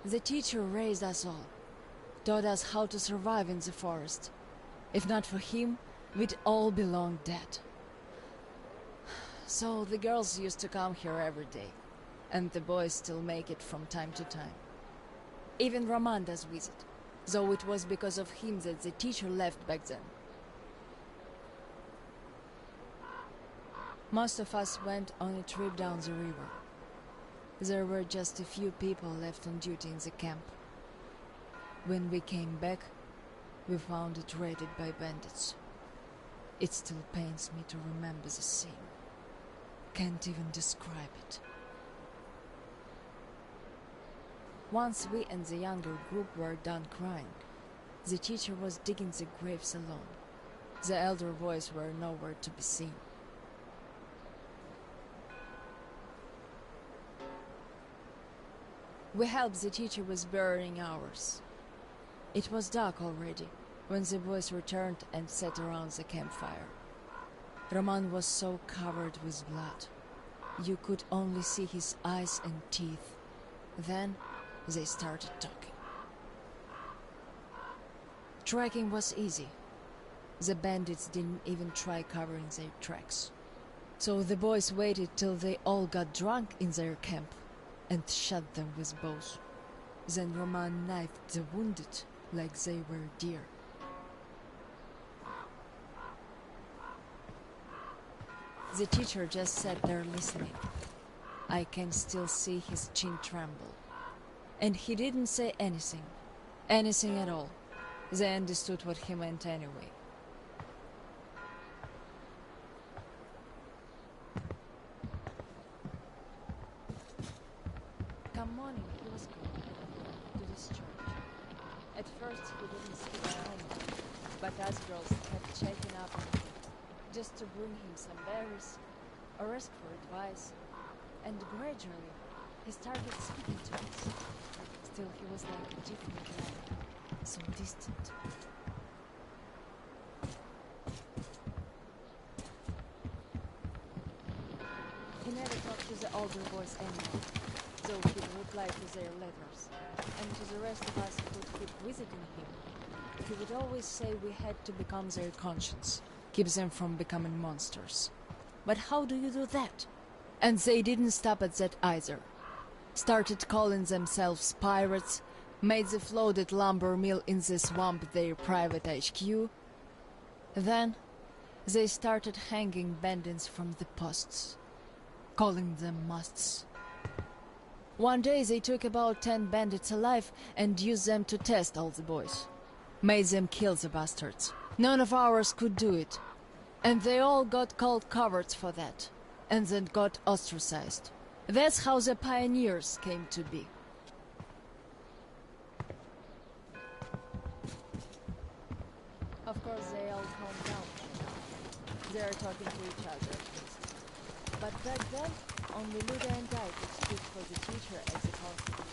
S13: The teacher raised us all, taught us how to survive in the forest. If not for him, we'd all be long dead. So the girls used to come here every day, and the boys still make it from time to time. Even Roman does visit, though it was because of him that the teacher left back then. Most of us went on a trip down the river. There were just a few people left on duty in the camp. When we came back, we found it raided by bandits. It still pains me to remember the scene. Can't even describe it. Once we and the younger group were done crying, the teacher was digging the graves alone. The elder boys were nowhere to be seen. We helped the teacher with burying ours. It was dark already when the boys returned and sat around the campfire. Roman was so covered with blood. You could only see his eyes and teeth. Then they started talking. Tracking was easy. The bandits didn't even try covering their tracks. So the boys waited till they all got drunk in their camp and shot them with bows. Then Roman knifed the wounded like they were deer. The teacher just sat there listening. I can still see his chin tremble. And he didn't say anything. Anything at all. They understood what he meant anyway. Come morning, he was going to this church. At first he didn't see my home, but us girls kept checking up on him, just to bring him some berries, or ask for advice. And gradually, he started speaking to us. Still, he was like a different man, so distant. He never talked to the older boys anymore, though he'd reply to their letters. And to the rest of us who'd keep visiting him, he would always say we had to become their conscience, keep them from becoming monsters. But how do you do that? And they didn't stop at that either. Started calling themselves pirates, made the floated lumber mill in the swamp their private HQ. Then they started hanging bandits from the posts, calling them masts. One day they took about 10 bandits alive and used them to test all the boys. Made them kill the bastards. None of ours could do it. And they all got called cowards for that. And then got ostracized. That's how the pioneers came to be. Of course they all calmed down. They are talking to each other at least. But back then, only Luda and I could speak for the teacher as a constable.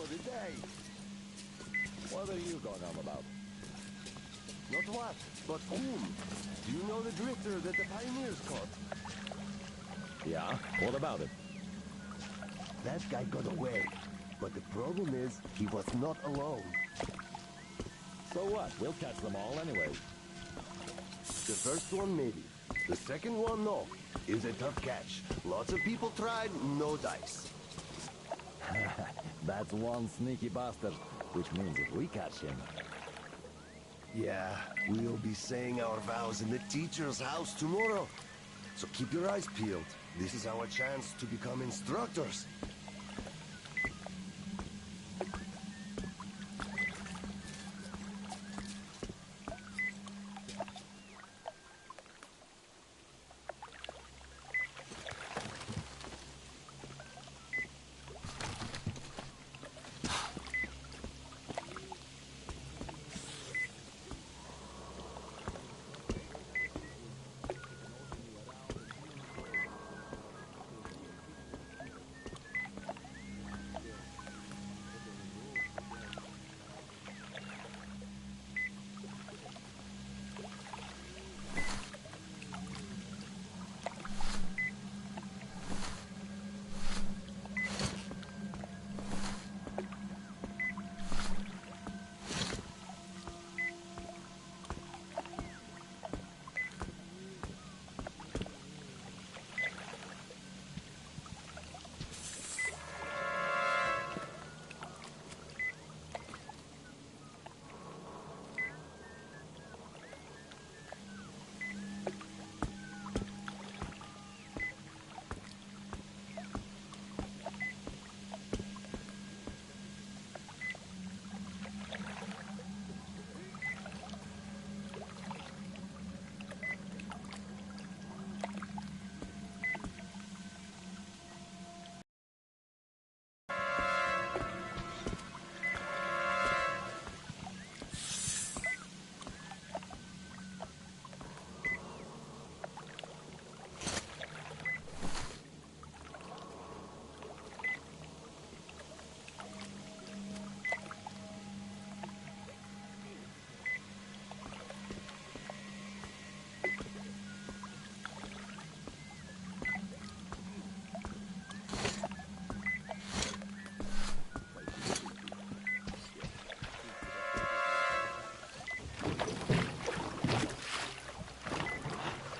S16: for the day. What are you going on about? Not what, but whom? Do you know the drifter that the pioneers caught? Yeah, what about it? That guy got away, but the problem is he was not alone. So what? We'll catch them all anyway. The first one, maybe. The second one, no. Is a tough catch. Lots of people tried, no dice.
S20: That's one sneaky bastard, which means if we catch him...
S16: Yeah, we'll be saying our vows in the teacher's house tomorrow. So keep your eyes peeled. This is our chance to become instructors.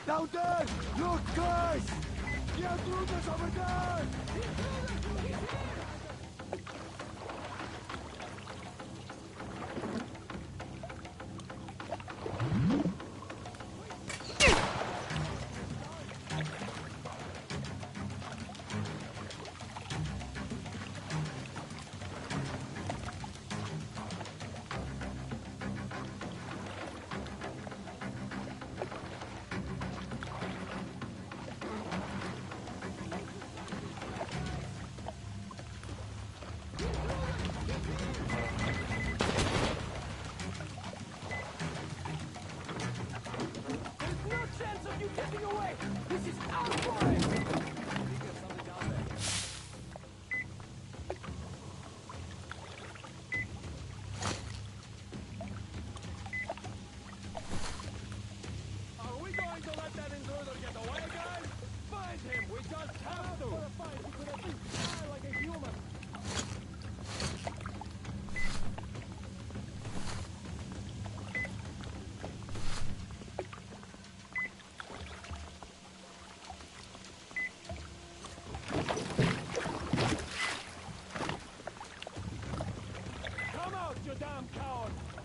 S15: Down there! Look, guys! The intruders over there!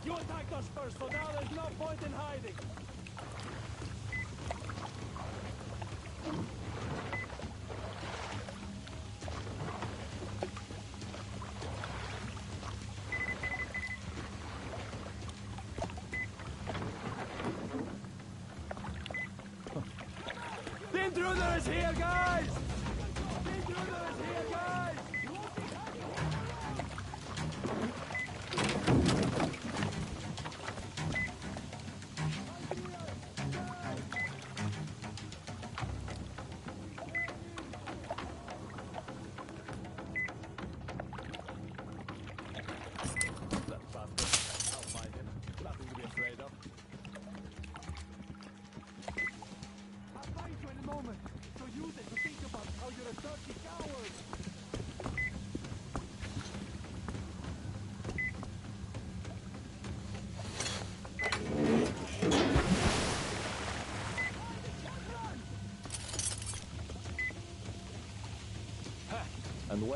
S4: You attacked us first, so now there's no point in hiding. The intruder is here, guys! The intruder is here, guys!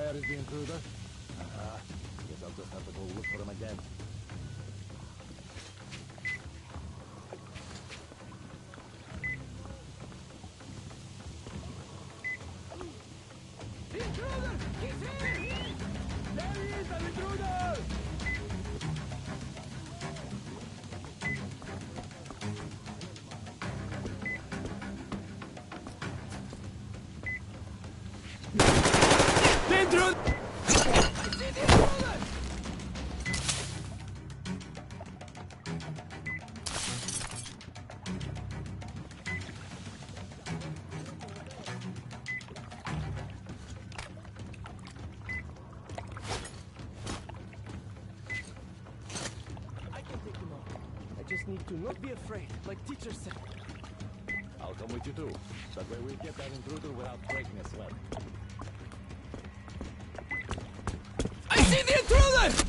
S20: Where is the intruder? Guess I'll just have to go look for him again.
S15: The intruder! He's here! There he is, the intruder! The intruder! I see the intruder! I can take him out. I just need to not be afraid, like teacher said.
S20: I'll come with you too. That way we get that intruder without breaking a sweat.
S15: I see the intruder!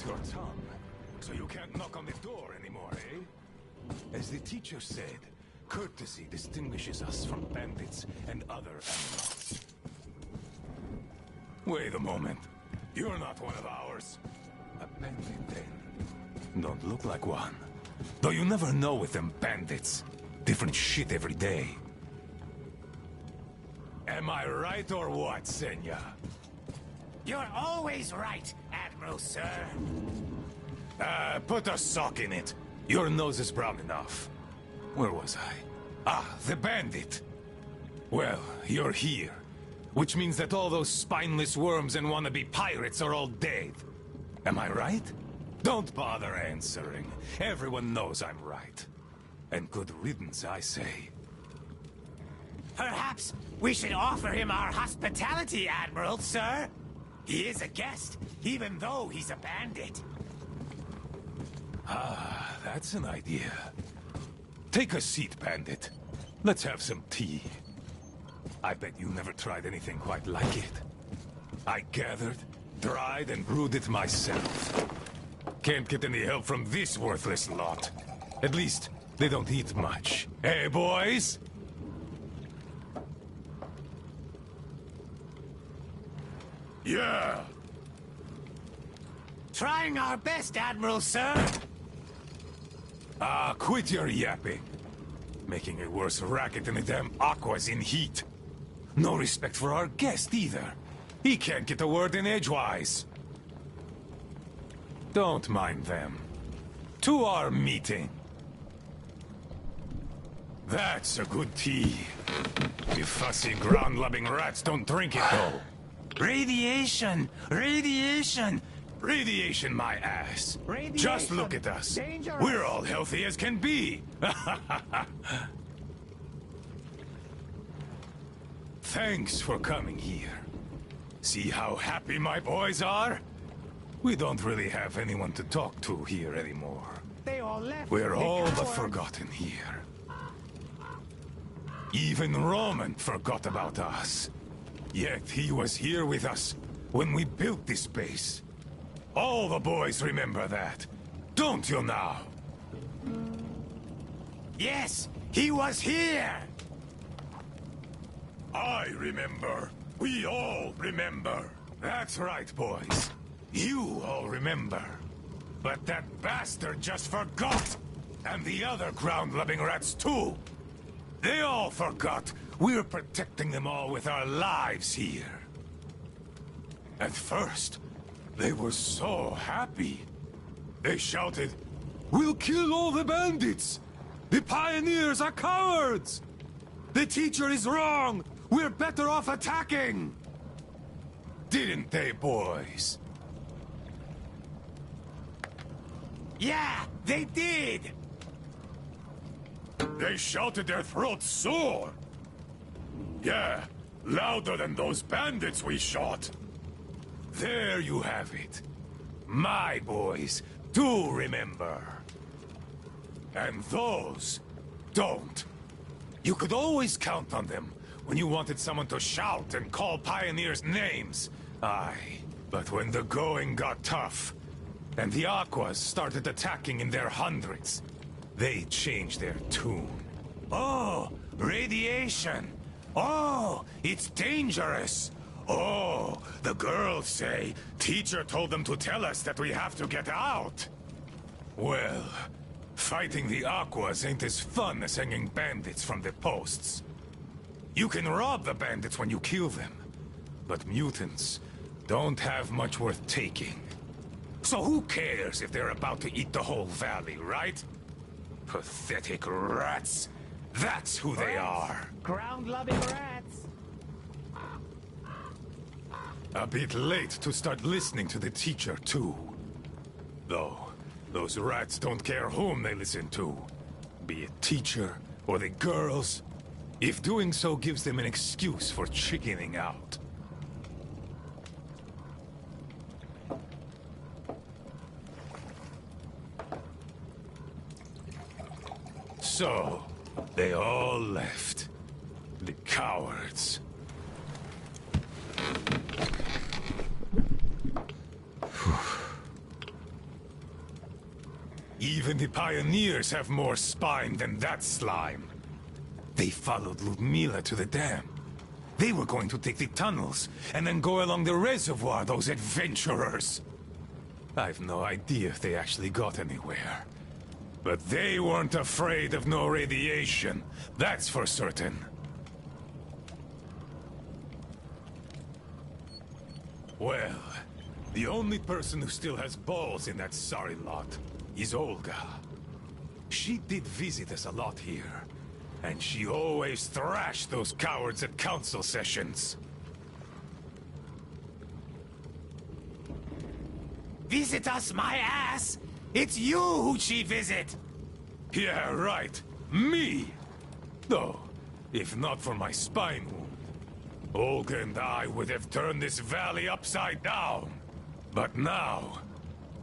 S21: out your tongue. So you can't knock on the door anymore, eh? As the teacher said, courtesy distinguishes us from bandits and other animals. Wait a moment. You're not one of ours. A bandit, then. Don't look like one. Though you never know with them bandits. Different shit every day. Am I right or what, Senya?
S22: You're always right, Admiral, sir.
S21: Put a sock in it. Your nose is brown enough. Where was I? Ah, the bandit. Well, you're here. Which means that all those spineless worms and wannabe pirates are all dead. Am I right? Don't bother answering. Everyone knows I'm right. And good riddance, I say.
S22: Perhaps we should offer him our hospitality, Admiral, sir. He is a guest, even though he's a bandit.
S21: Ah, that's an idea. Take a seat, bandit. Let's have some tea. I bet you never tried anything quite like it. I gathered, dried, and brewed it myself. Can't get any help from this worthless lot. At least, they don't eat much. Hey, boys? Yeah!
S22: Trying our best, Admiral, sir.
S21: Ah, quit your yapping. Making a worse racket than the damn Aqua's in heat. No respect for our guest, either. He can't get a word in edgewise. Don't mind them. To our meeting. That's a good tea. You fussy ground-loving rats don't drink it, though.
S22: Radiation! Radiation!
S21: Radiation, my ass.
S22: Radiation.
S21: Just look at us.
S22: Dangerous.
S21: We're all healthy as can be. Thanks for coming here. See how happy my boys are? We don't really have anyone to talk to here anymore.
S22: They all left.
S21: We're all but forgotten here. Even Roman forgot about us. Yet he was here with us when we built this base. All the boys remember that. Don't you now?
S22: Yes, he was here!
S21: I remember. We all remember. That's right, boys. You all remember. But that bastard just forgot! And the other ground-loving rats, too! They all forgot we're protecting them all with our lives here. At first, they were so happy. They shouted, "We'll kill all the bandits! The pioneers are cowards! The teacher is wrong! We're better off attacking!" Didn't they, boys?
S22: Yeah, they did!
S21: They shouted their throats sore. Yeah, louder than those bandits we shot. There you have it. My boys do remember. And those don't. You could always count on them when you wanted someone to shout and call pioneers names. Aye, but when the going got tough, and the Aquas started attacking in their hundreds, they changed their tune. Oh, radiation! Oh, it's dangerous! Oh, the girls say teacher told them to tell us that we have to get out. Well, fighting the Aquas ain't as fun as hanging bandits from the posts. You can rob the bandits when you kill them, but mutants don't have much worth taking. So who cares if they're about to eat the whole valley, right? Pathetic rats. That's who they are.
S22: Ground-loving rats.
S21: A bit late to start listening to the teacher, too. Though, those rats don't care whom they listen to. Be it teacher or the girls, if doing so gives them an excuse for chickening out. So, they all left. The cowards. Even the pioneers have more spine than that slime. They followed Ludmila to the dam. They were going to take the tunnels, and then go along the reservoir, those adventurers. I've no idea if they actually got anywhere. But they weren't afraid of no radiation, that's for certain. Well, the only person who still has balls in that sorry lot is Olga. She did visit us a lot here, and she always thrashed those cowards at council sessions.
S22: Visit us, my ass! It's you who she visit!
S21: Yeah, right. Me! Though, if not for my spine wound, Olga and I would have turned this valley upside down. But now,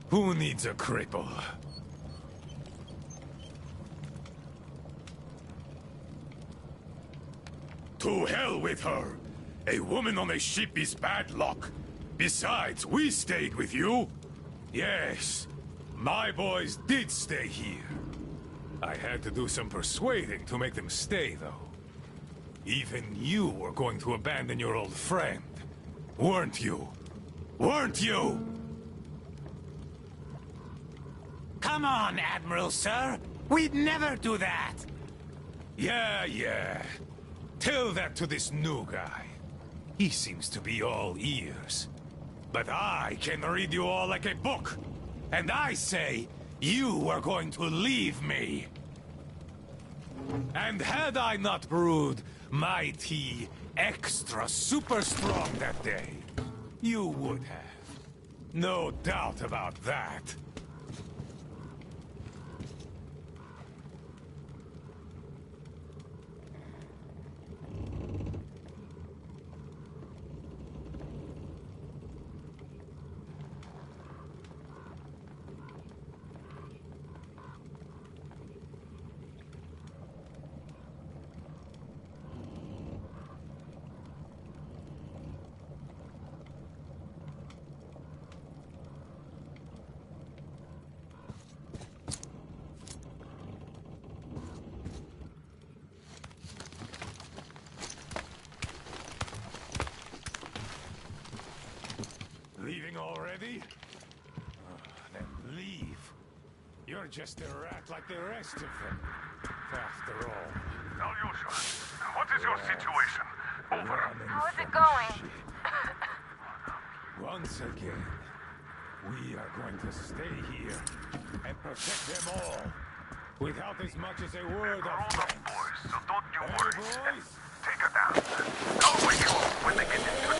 S21: who needs a cripple? To hell with her! A woman on a ship is bad luck. Besides, we stayed with you. Yes, my boys did stay here. I had to do some persuading to make them stay, though. Even you were going to abandon your old friend, weren't you? Weren't you?
S22: Come on, Admiral, sir! We'd never do that!
S21: Yeah. Tell that to this new guy. He seems to be all ears. But I can read you all like a book. And I say, you are going to leave me. And had I not brewed my tea extra super strong that day, you would have. No doubt about that. Leaving already? Then leave. You're just a rat like the rest of them. After all.
S5: Alyosha, what is your situation? Over.
S19: How is it going?
S21: Once again, we are going to stay here and protect them all, without as much as a word of thanks.
S5: Boys, so don't you
S21: Hey,
S5: worry.
S21: boys?
S5: Take her down. I'll wake you up when they get into it.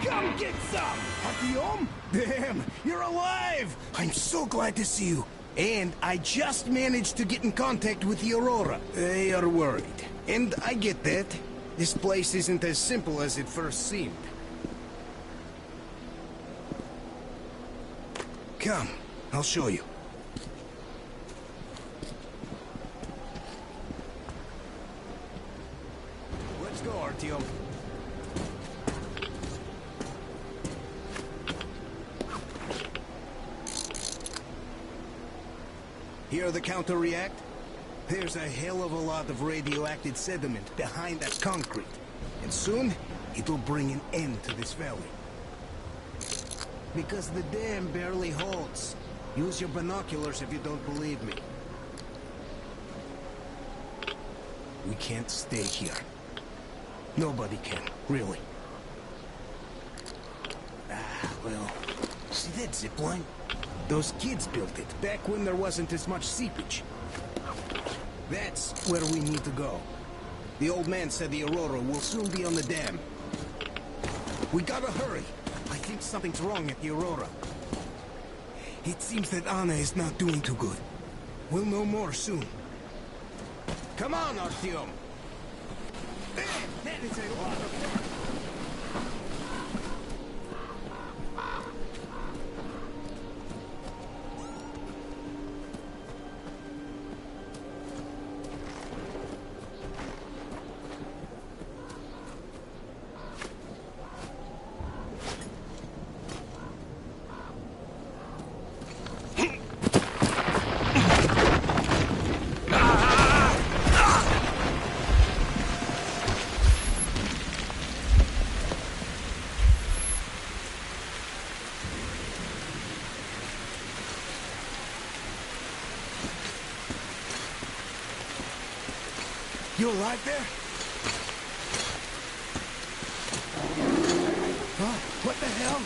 S6: Come get some! Artyom? Damn, you're alive! I'm so glad to see you. And I just managed to get in contact with the Aurora. They are worried. And I get that. This place isn't as simple as it first seemed. Come, I'll show you. Let's go, Artyom. Hear the counter-react? There's a hell of a lot of radioactive sediment behind that concrete. And soon, it'll bring an end to this valley. Because the dam barely holds. Use your binoculars if you don't believe me. We can't stay here. Nobody can, really. Well, see that zipline? Those kids built it back when there wasn't as much seepage. That's where we need to go. The old man said the Aurora will soon be on the dam. We gotta hurry. I think something's wrong at the Aurora. It seems that Anna is not doing too good. We'll know more soon. Come on, Artyom! That is a lot of work! You alright there? Huh? What the hell?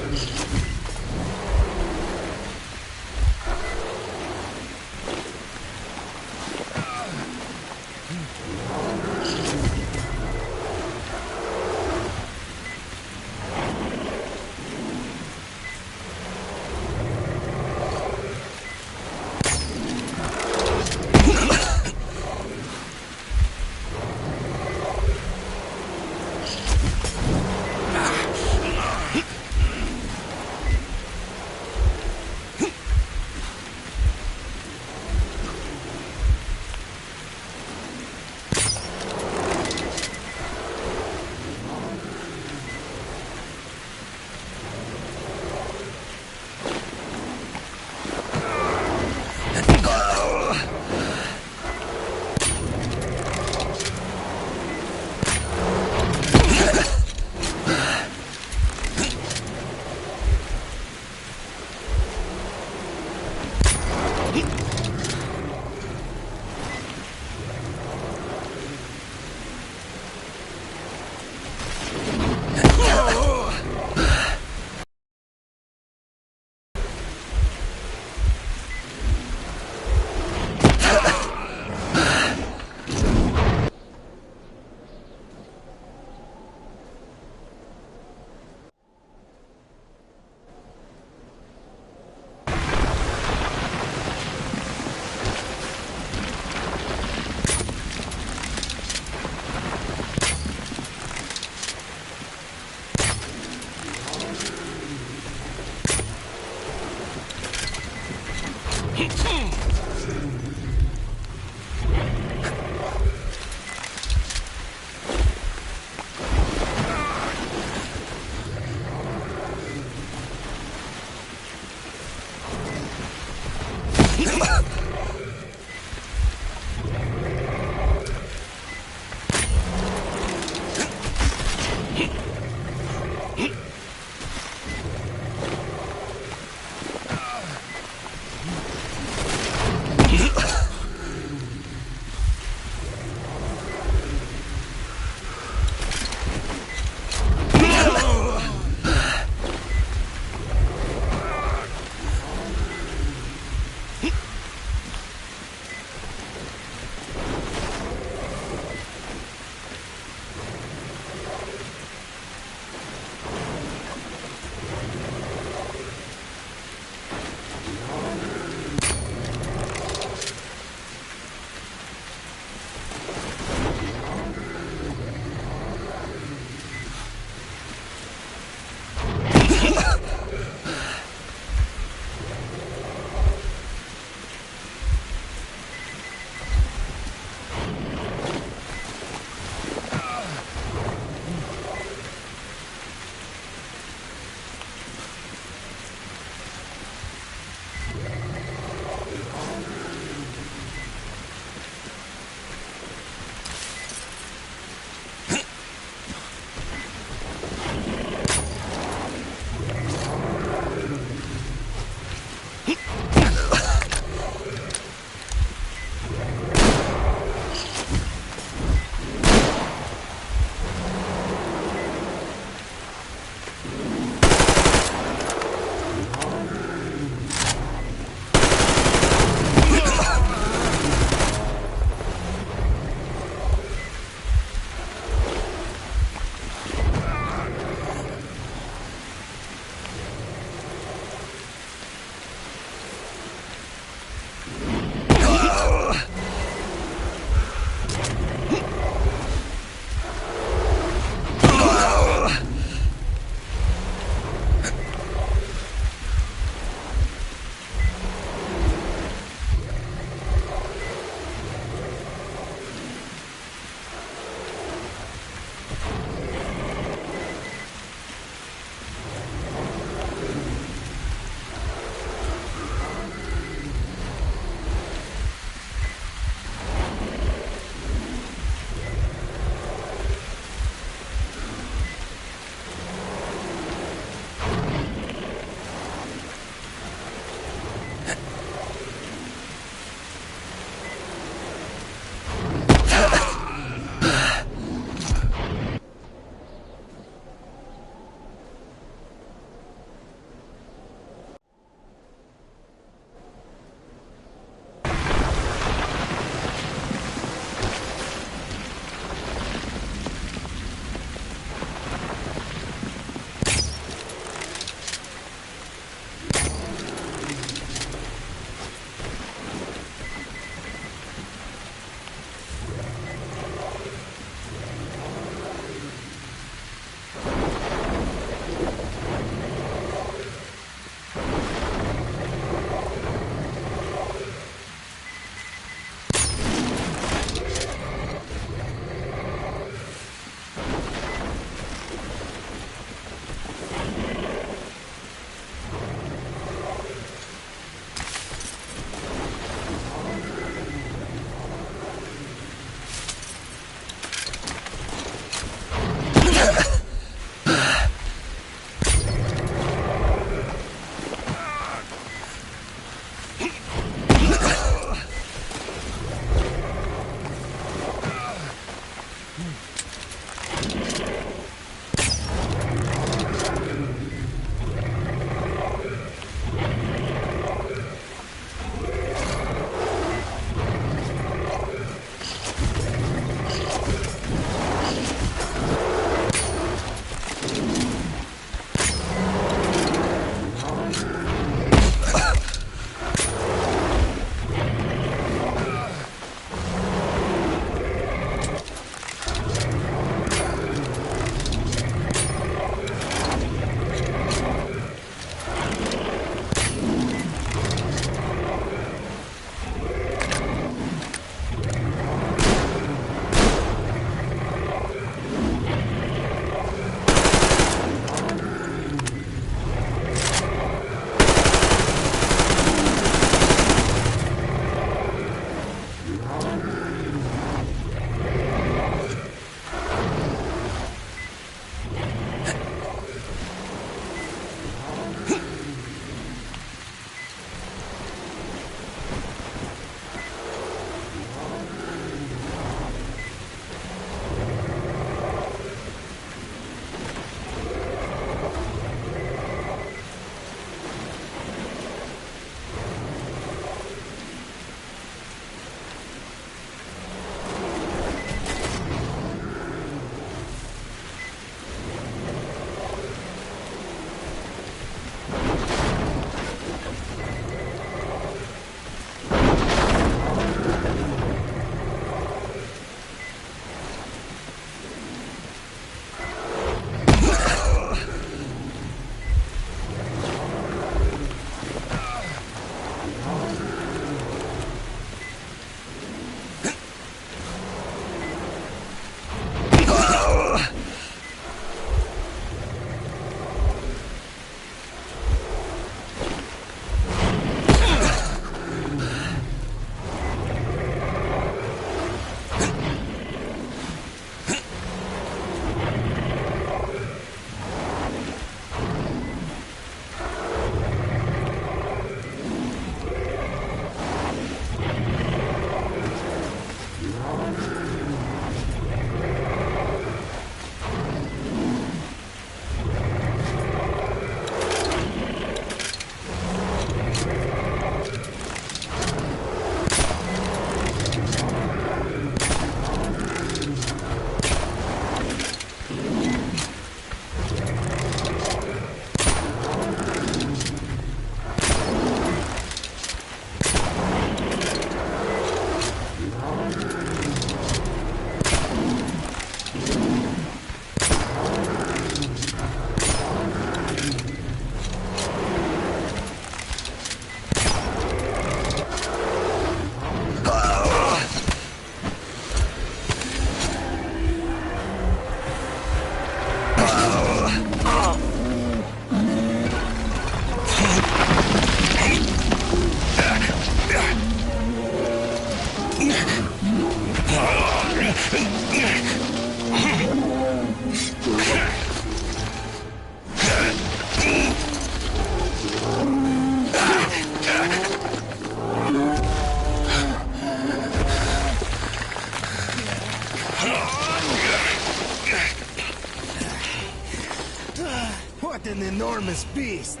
S6: What an enormous beast!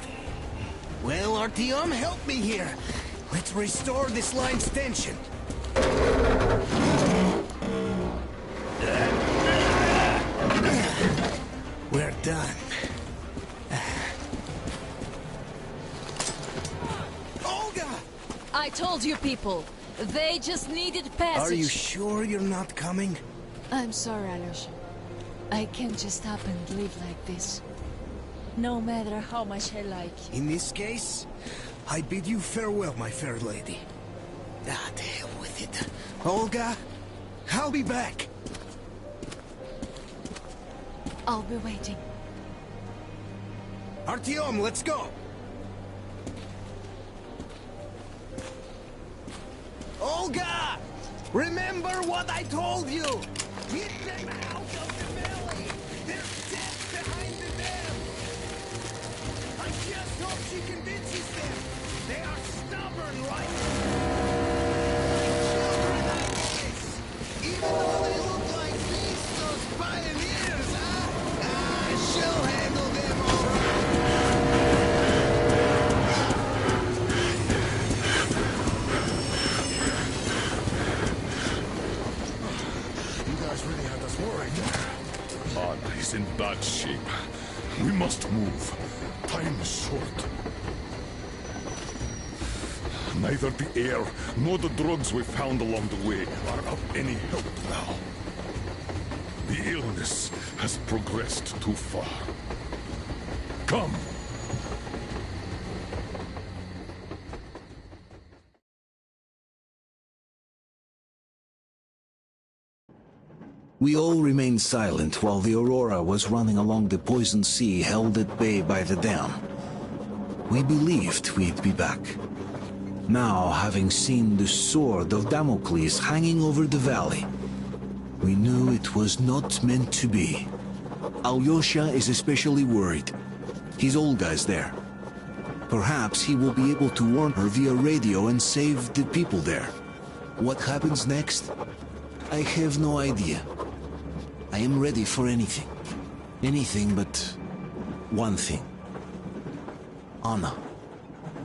S6: Well, Artyom, help me here. Let's restore this line's tension. We're done. Olga!
S13: I told you people. They just needed passage.
S6: Are you sure you're not coming?
S13: I'm sorry, Alyosha. I can't just up and live like this. No matter how much I like you.
S6: In this case, I bid you farewell, my fair lady. Ah, to hell with it. Olga, I'll be back.
S13: I'll be waiting.
S6: Artyom, let's go. Olga! Remember what I told you! Get them out of the valley! There's death behind the dam! I just hope she convinces them! They are stubborn like... children, I guess! Even though they look like beasts, those pioneers, huh? She'll handle them all right!
S17: Really had us worried.
S8: Anna is in bad shape. We must move. Time is short. Neither the air nor the drugs we found along the way are of any help now. The illness has progressed too far. Come.
S1: We all remained silent while the Aurora was running along the poisoned sea held at bay by the dam. We believed we'd be back. Now, having seen the sword of Damocles hanging over the valley, we knew it was not meant to be. Alyosha is especially worried. His Olga's there. Perhaps he will be able to warn her via radio and save the people there. What happens next? I have no idea. I am ready for anything. Anything but one thing. Anna,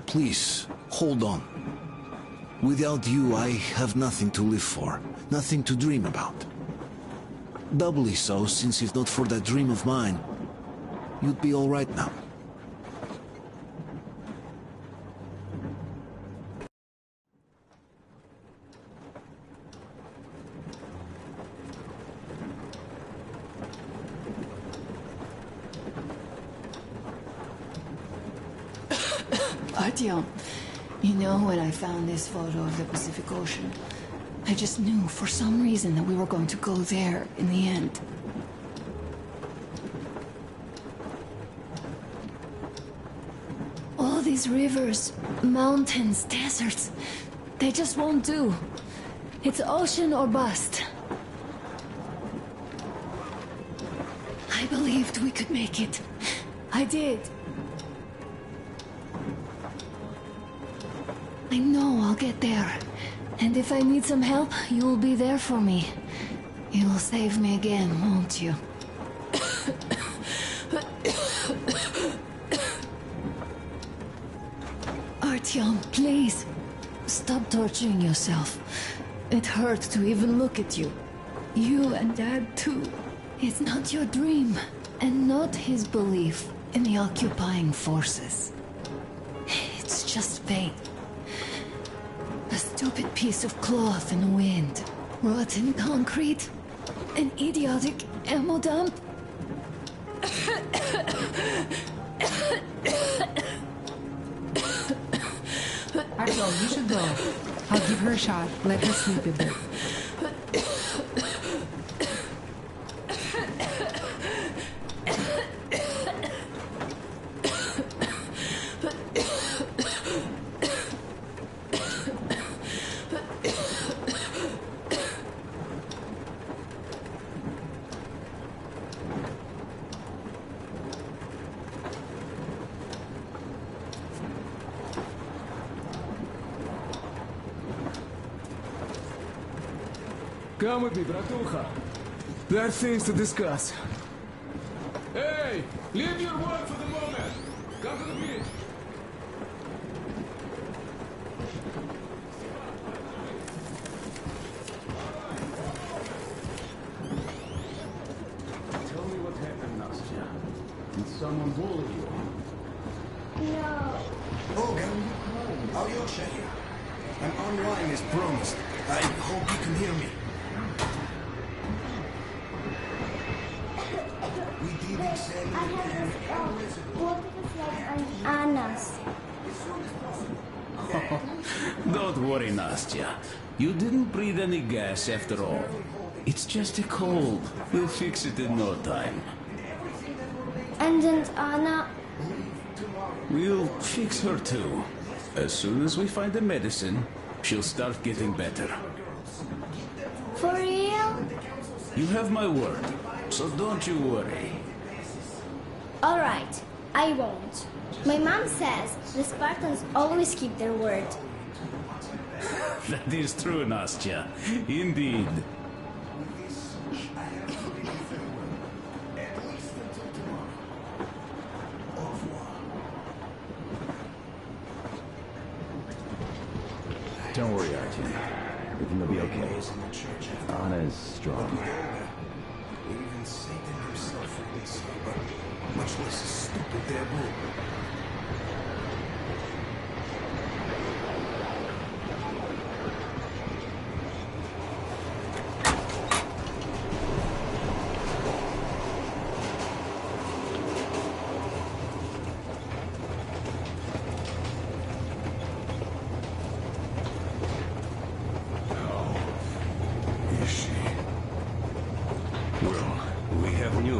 S1: please, hold on. Without you, I have nothing to live for, nothing to dream about. Doubly so, since if not for that dream of mine, you'd be all right now.
S2: Artyom, you know when I found this photo of the Pacific Ocean, I just knew for some reason that we were going to go there in the end. All these rivers, mountains, deserts, they just won't do. It's ocean or bust. I believed we could make it. I did. I know I'll get there. And if I need some help, you'll be there for me. You'll save me again, won't you? Artyom, please. Stop torturing yourself. It hurts to even look at you. You and Dad, too. It's not your dream, and not his belief in the occupying forces. It's just fate. A stupid piece of cloth in the wind. Rotten concrete. An idiotic ammo dump.
S7: Artyom, you should go. I'll give her a shot. Let her sleep a bit.
S12: Come with me, bratucha. There are things to discuss. Hey! Leave your work for the moment! Come to the bridge! Tell me what happened, Nastya. Did someone bully you?
S11: No.
S6: Logan, Alyosha here. I'm online as promised. I hope you can hear me. We did examine
S11: I
S6: the
S11: have
S6: camp
S11: this
S6: and
S11: water flag on Anna's.
S12: Don't worry, Nastya. You didn't breathe any gas after all. It's just a cold. We'll fix it in no time.
S11: And then Anna...
S12: We'll fix her too. As soon as we find the medicine, she'll start getting better.
S11: For real?
S12: You have my word, so don't you worry.
S11: Alright, I won't. My mom says the Spartans always keep their word.
S12: That is true, Nastya. Indeed.
S20: Don't worry, Artyom. Everything will be okay. Anna is strong.
S6: Even Satan himself wouldn't say, but much less a stupid taboo.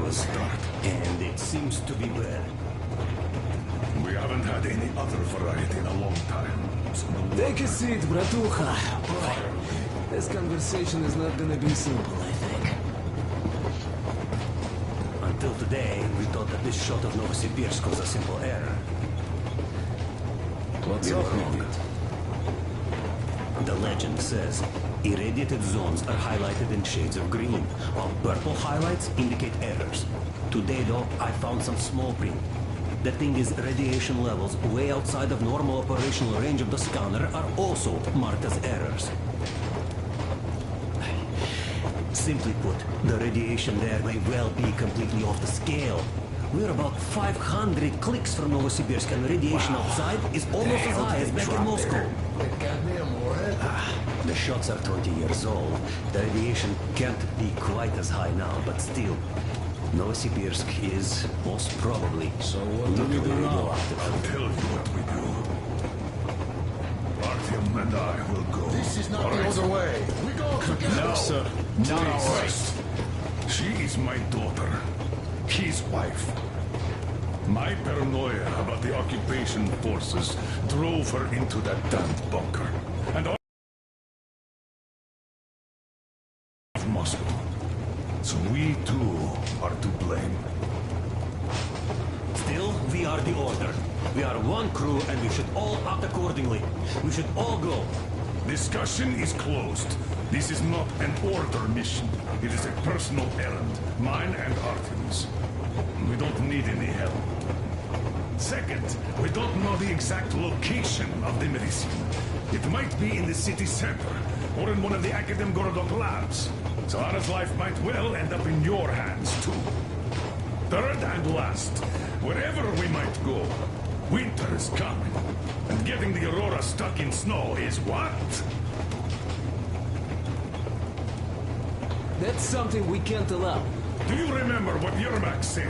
S17: Start, and it seems to be bad.
S8: We haven't had any other variety in a long time. So
S12: Take a seat, bratucha. Boy, this conversation is not gonna be simple, I think.
S17: Until today, we thought that this shot of Novosibirsk was a simple error.
S12: What's up, maybe?
S17: The legend says irradiated zones are highlighted in shades of green, while purple highlights indicate errors. Today, though, I found some small print. The thing is, radiation levels way outside of normal operational range of the scanner are also marked as errors. Simply put, the radiation there may well be completely off the scale. We're about 500 clicks from Novosibirsk, and the radiation outside is almost as high as back in Moscow. The shots are 20 years old. The radiation can't be quite as high now, but still, Novosibirsk is most probably.
S12: So what do we do now?
S8: I'll tell you what we do. Artyom and I will go.
S3: This is not the other way. We go together.
S8: No,
S12: sir.
S8: Not ours. She is my daughter. His wife. My paranoia about the occupation forces drove her into that damned bunker. And all of Moscow. So we too are to blame.
S17: Still, we are the order. We are one crew and we should all act accordingly. We should all go.
S8: Discussion is closed. This is not an order mission. It is a personal errand. Mine and Artyom's. We don't need any help. Second, we don't know the exact location of the medicine. It might be in the city center, or in one of the Akadem Gorodok labs. So Anna's life might well end up in your hands, too. Third and last, wherever we might go, winter is coming. And getting the Aurora stuck in snow is what?
S12: That's something we can't allow.
S8: Do you remember what Yermak said?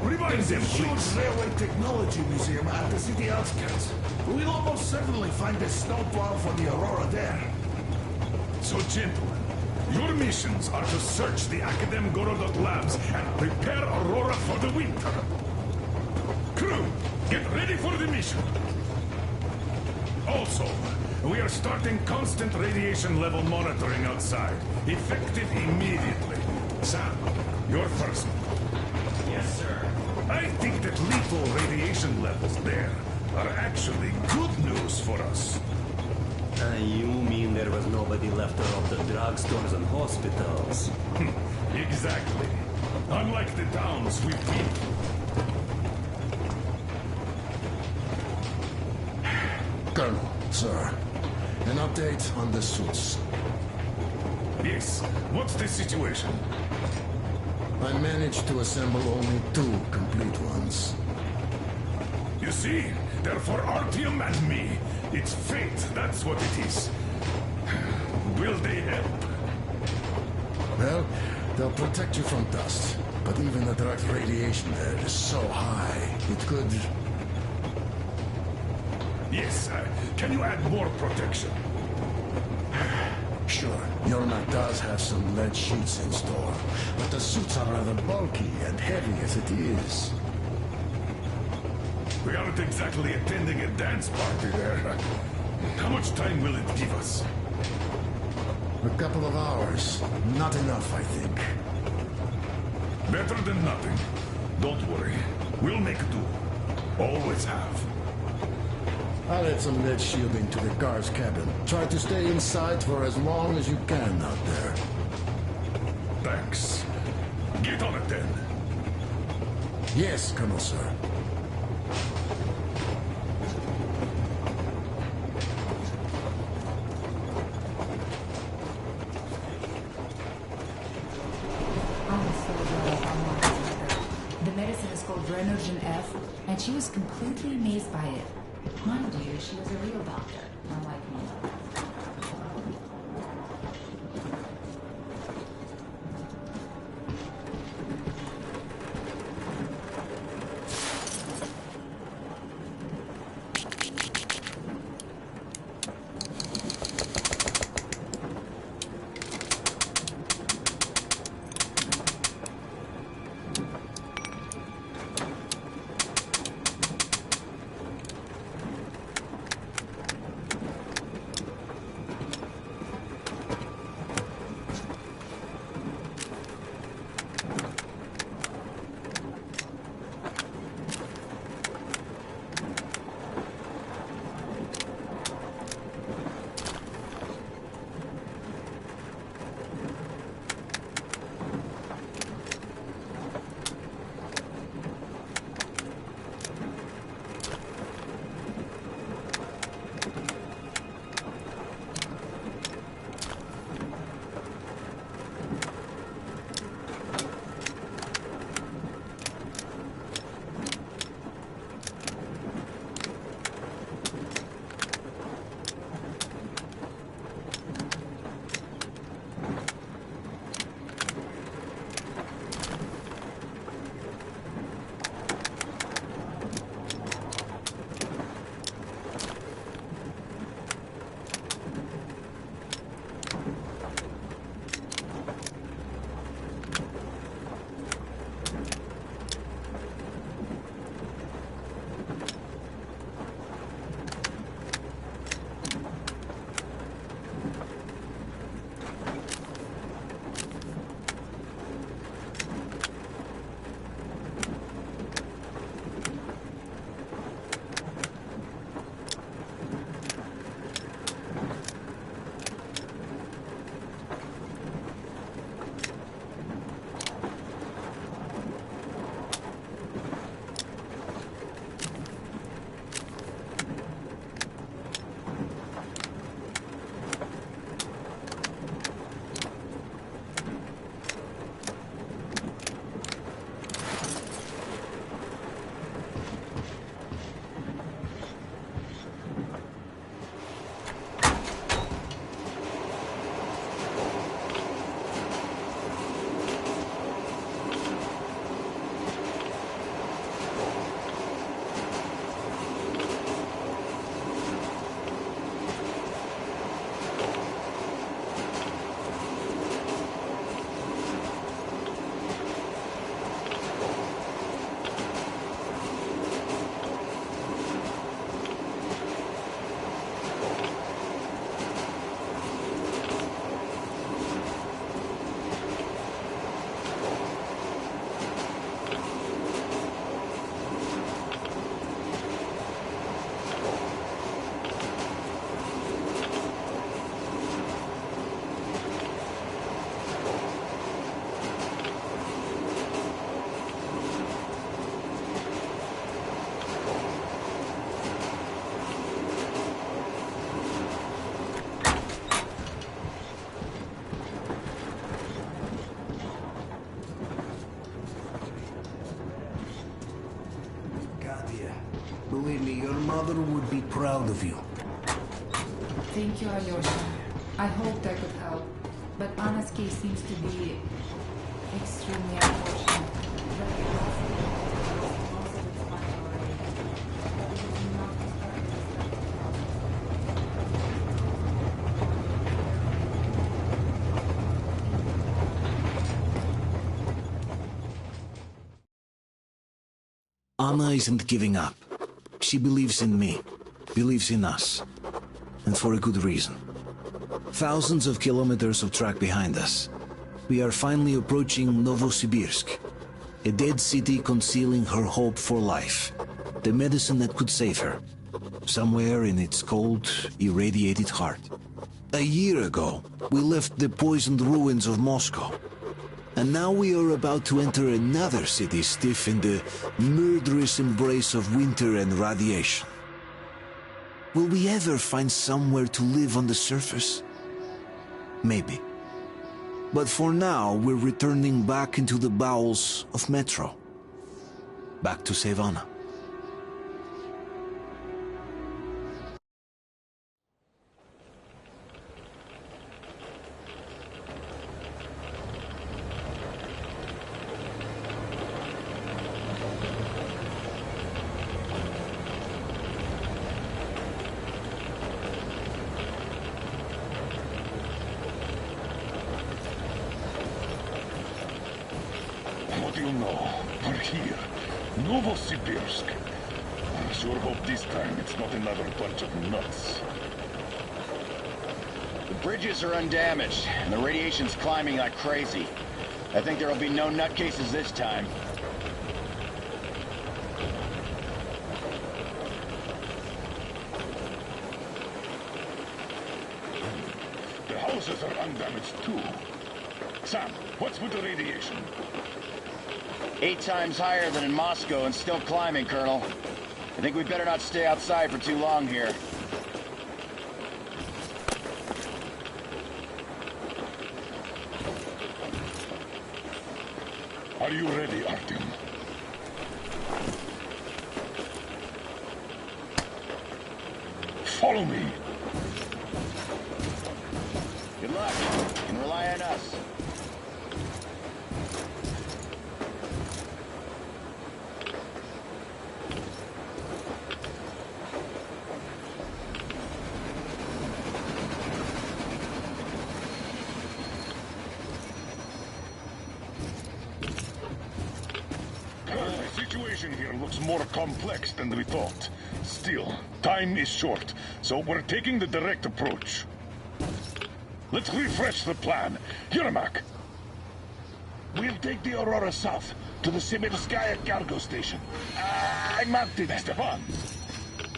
S8: Remind them,
S3: There's a huge
S8: please.
S3: railway technology museum at the city outskirts. We'll almost certainly find a snowplow for the Aurora there.
S8: So, gentlemen, your missions are to search the Akadem Gorodok labs and prepare Aurora for the winter. Crew, get ready for the mission. Also, we are starting constant radiation level monitoring outside. Effective immediately. Sam, you're first.
S10: Yes, sir.
S8: I think that lethal radiation levels there are actually good news for us.
S16: You mean there was nobody left of the drugstores and hospitals?
S8: Exactly. Unlike the towns we've been.
S3: Colonel, sir, an update on the suits.
S8: Yes, what's the situation?
S3: I managed to assemble only 2 complete ones.
S8: You see, they're for Artyom and me. It's fate, that's what it is. Will they help?
S3: Well, they'll protect you from dust, but even the direct radiation there is so high, it could...
S8: Yes, can you add more protection?
S3: Sure, Yorma does have some lead sheets in store, but the suits are rather bulky and heavy as it is.
S8: We aren't exactly attending a dance party there. How much time will it give us?
S3: A couple of hours. Not enough, I think.
S8: Better than nothing. Don't worry. We'll make do. Always have.
S3: I'll add some lead shielding to the car's cabin. Try to stay inside for as long as you can out there.
S8: Thanks. Get on it then.
S3: Yes, Colonel, sir.
S7: The medicine is called Renogen F, and she was completely amazed by it. Mind you, she was a real doctor, unlike me.
S1: mother would be proud of you.
S7: Thank you, Alyosha. I hoped I could help, but Anna's case seems to be extremely unfortunate.
S1: Anna isn't giving up. She believes in me, believes in us, and for a good reason. Thousands of kilometers of track behind us. We are finally approaching Novosibirsk, a dead city concealing her hope for life, the medicine that could save her, somewhere in its cold, irradiated heart. A year ago, we left the poisoned ruins of Moscow, and now we are about to enter another city stiff in the murderous embrace of winter and radiation. Will we ever find somewhere to live on the surface? Maybe. But for now, we're returning back into the bowels of Metro. Back to save Anna.
S8: What do you know? We're here. Novosibirsk. I sure hope this time it's not another bunch of nuts.
S9: The bridges are undamaged, and the radiation's climbing like crazy. I think there'll be no nutcases this time.
S8: The houses are undamaged too. Sam, what's with the radiation?
S9: 8 times higher than in Moscow and still climbing, Colonel. I think we better not stay outside for too long here.
S8: Are you ready, Artyom? Follow me.
S9: Good luck. You can rely on us.
S8: The situation here looks more complex than we thought. Still, time is short, so we're taking the direct approach. Let's refresh the plan. Yermak! We'll take the Aurora south to the Sibirskaya cargo station. I mounted Stefan.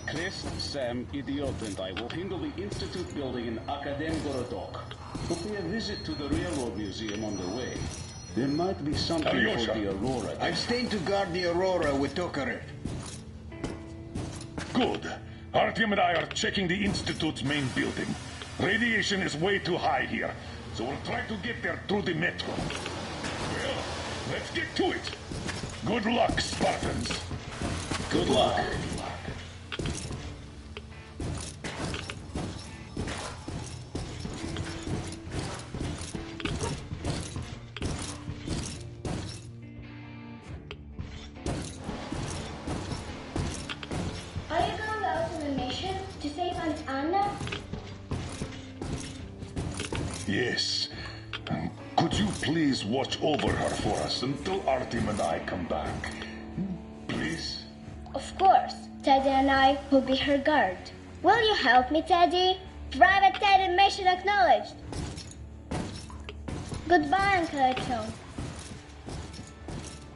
S18: Crest, Sam, Idiot, and I will handle the Institute building in Akademgorodok. Book me a visit to the Railroad Museum on the way. There might be something
S8: Alyosha.
S18: for the Aurora.
S9: I've stayed to guard the Aurora with Tokarev.
S8: Good. Artyom and I are checking the Institute's main building. Radiation is way too high here, so we'll try to get there through the metro. Well, let's get to it. Good luck, Spartans.
S18: Good luck.
S11: Are you going out on a mission to save Aunt Anna?
S8: Yes. Could you please watch over her for us until Artyom and I come back? Please?
S11: Of course. Teddy and I will be her guard. Will you help me, Teddy? Private Teddy mission acknowledged. Goodbye, Uncle Artyom.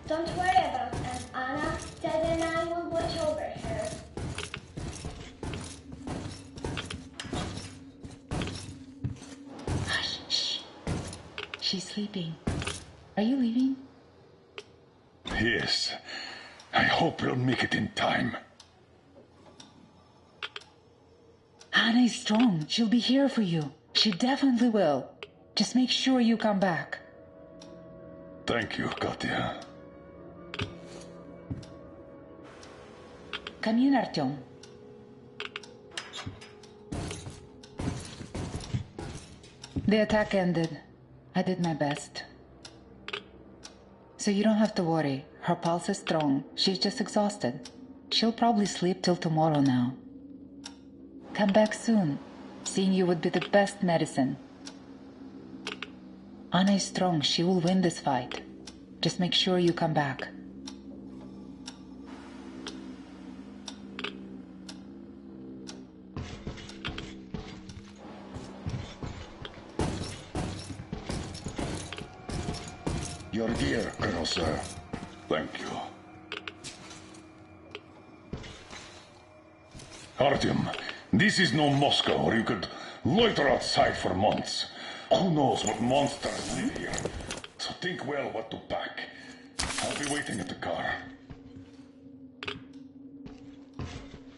S11: Don't worry about Aunt Anna. Teddy and I will watch over her.
S7: Hush, shh. She's sleeping. Are you leaving?
S8: Yes. I hope we'll make it in time.
S7: Anna is strong. She'll be here for you. She definitely will. Just make sure you come back.
S8: Thank you, Katya.
S7: Come in, Artyom. The attack ended. I did my best. So you don't have to worry. Her pulse is strong. She's just exhausted. She'll probably sleep till tomorrow now. Come back soon. Seeing you would be the best medicine. Anna is strong. She will win this fight. Just make sure you come back.
S8: Your gear, Colonel, sir. Thank you. Artyom, this is no Moscow where you could loiter outside for months. Who knows what monsters live here? So think well what to pack. I'll be waiting at the car.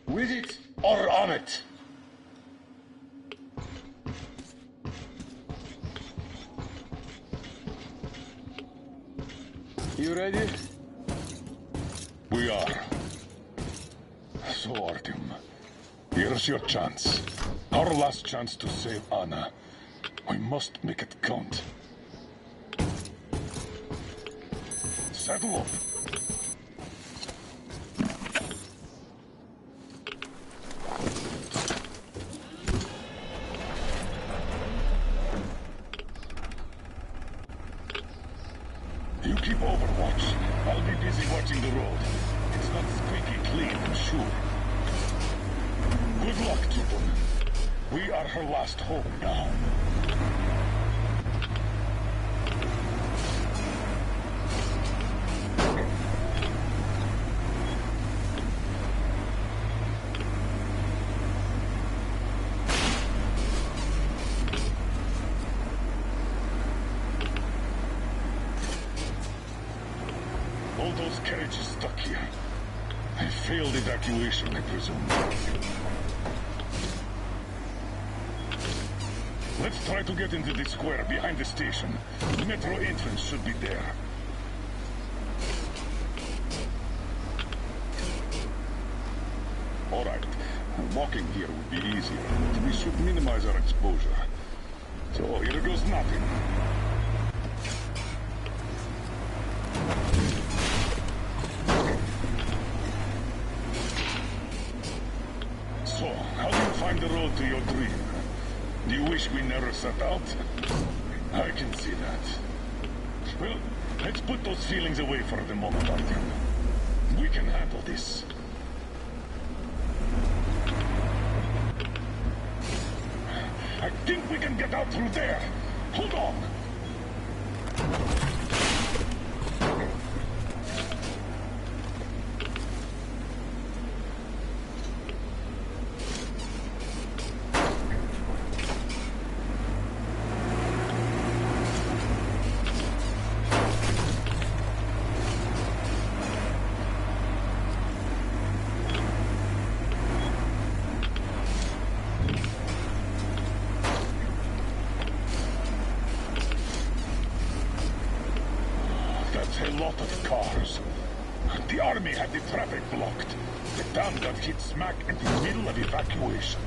S8: With it or on it?
S4: You ready?
S8: We are. So, Artyom, here's your chance. Our last chance to save Anna. We must make it count. Saddle up. You keep overwatch. I'll be busy watching the road. It's not squeaky clean, I'm sure. Good luck, Chupon. We are her last hope now. All those carriages stuck here. A failed evacuation, I presume. Let's try to get into the square behind the station. The metro entrance should be there. All right. Walking here would be easier, but we should minimize our exposure. So here goes nothing. So, how do you find the road to your dream? Do you wish we never set out? I can see that. Well, let's put those feelings away for the moment, Artyom. We can handle this. I think we can get out through there. Hold on. A lot of cars. The army had the traffic blocked. The town got hit smack in the middle of evacuation.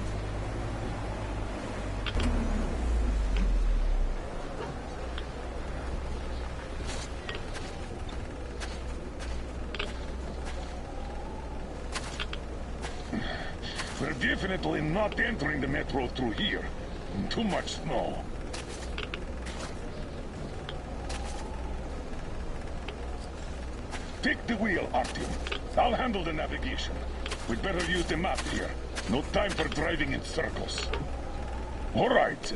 S8: We're definitely not entering the metro through here. Too much snow. Take the wheel, Artyom. I'll handle the navigation. We'd better use the map here. No time for driving in circles. All right.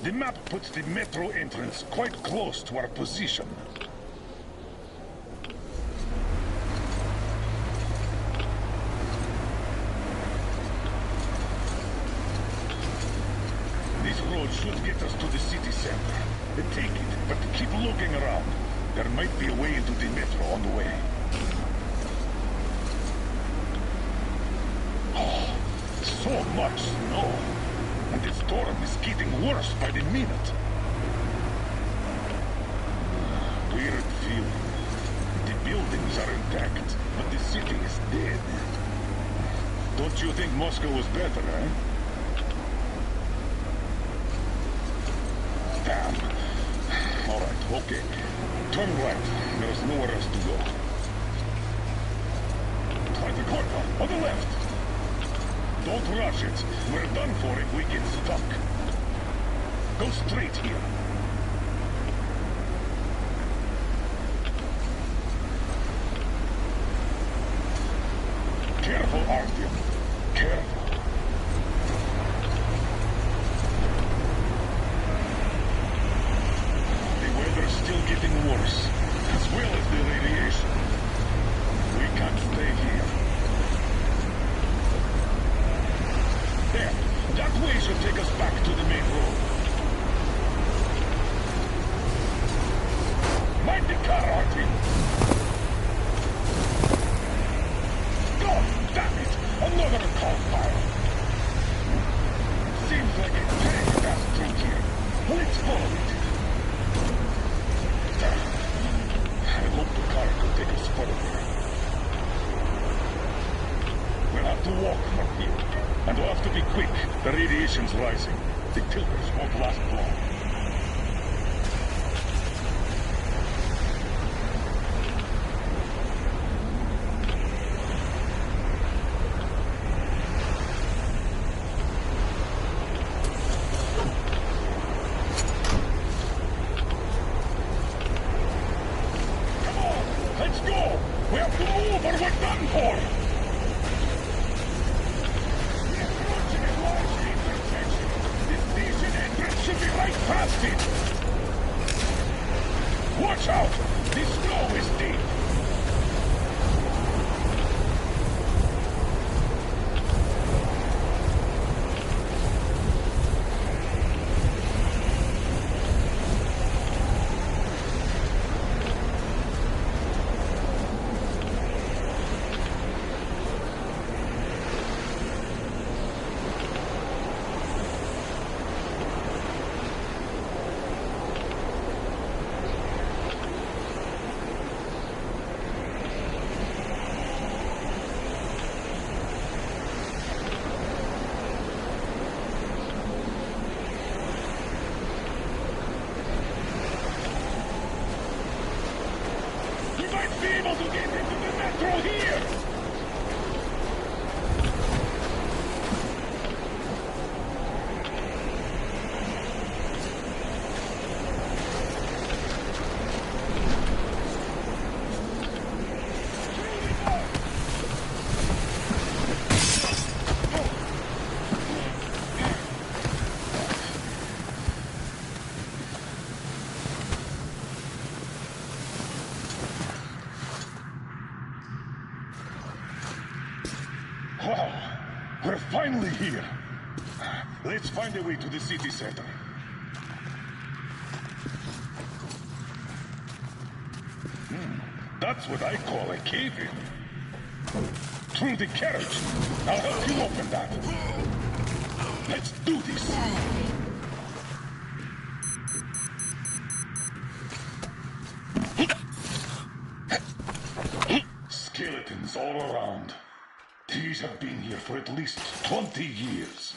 S8: The map puts the metro entrance quite close to our position. This road should get us to the city center. Take it, but keep looking around. There might be a way into the metro on the way. Oh, so much snow. And the storm is getting worse by the minute. Weird feeling. The buildings are intact, but the city is dead. Don't you think Moscow was better, eh? Okay. Turn right. There's nowhere else to go. Try the corner on the left. Don't rush it. We're done for if we get stuck. Go straight here. Careful, Artyom. Careful. The weather's still getting worse, as well as the radiation. We can't stay here. There. That way should take us back to the main road. Mind the car, Artyom. God damn it! Another car fire! Seems like a tank passed through here. Let's follow it. I hope the car could take us further. We'll have to walk from here. And we'll have to be quick. The radiation's rising. The tilters won't last long. Let's go! We have to move or we're done for! The approaching a large intersection. This station entrance should be right past it! Watch out! The snow is deep! Be able to get into the metro here! Wow, we're finally here. Let's find a way to the city center. That's what I call a cave-in. Through the carriage. I'll help you open that. Let's do this. Skeletons all around. These have been here for at least 20 years.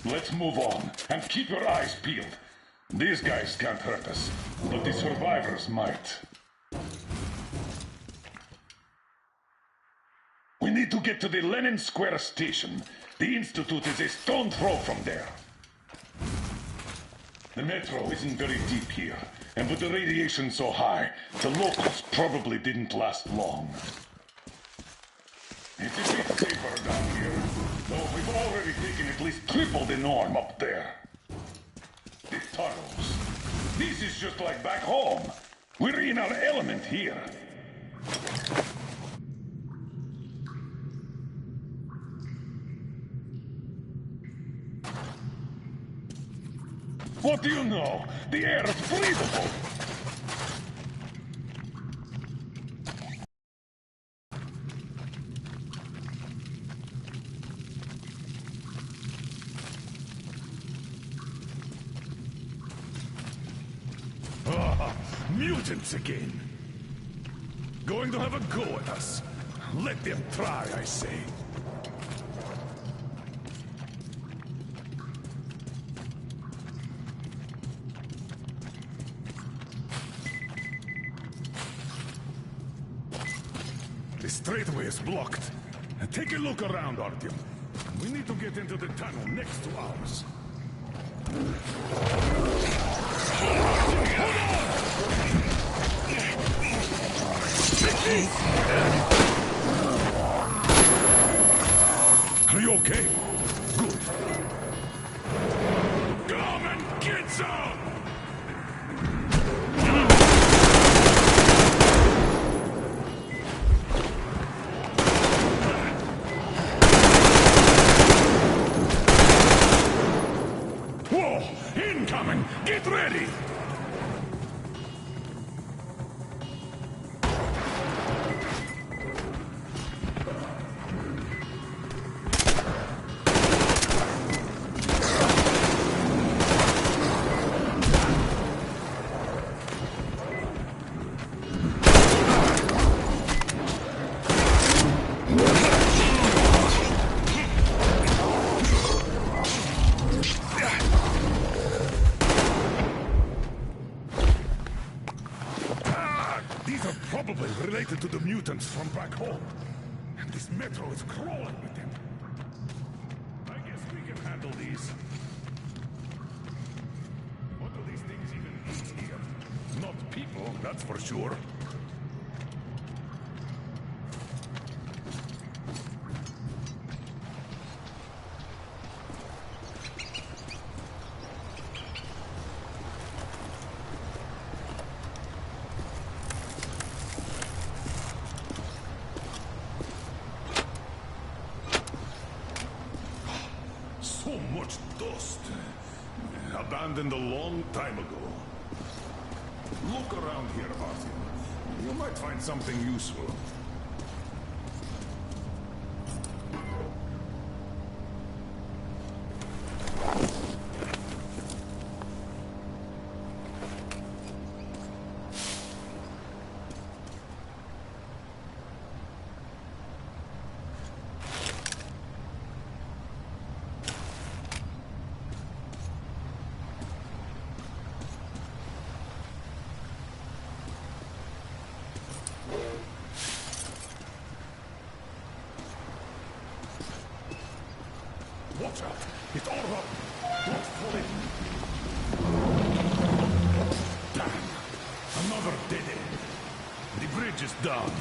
S8: Let's move on, and keep your eyes peeled. These guys can't hurt us, but the survivors might. We need to get to the Lenin Square station. The Institute is a stone throw from there. The metro isn't very deep here, and with the radiation so high, the locals probably didn't last long. It's a bit safer down here, though we've already taken at least triple the norm up there. The tunnels. This is just like back home. We're in our element here. What do you know? The air is breathable. Mutants again. Going to have a go at us. Let them try, I say. The straightaway is blocked. Take a look around, Artyom. We need to get into the tunnel next to ours. Are you okay? Good. Come and get some! Whoa! Incoming! Get ready! Probably related to the mutants from back home. And this metro is crawling with them. I guess we can handle these. What do these things even eat here? Not people, that's for sure. So much dust. Abandoned a long time ago. Look around here, Artyom. You might find something useful. Watch out! It's all up! Don't fall in! Damn! Another dead end. The bridge is down.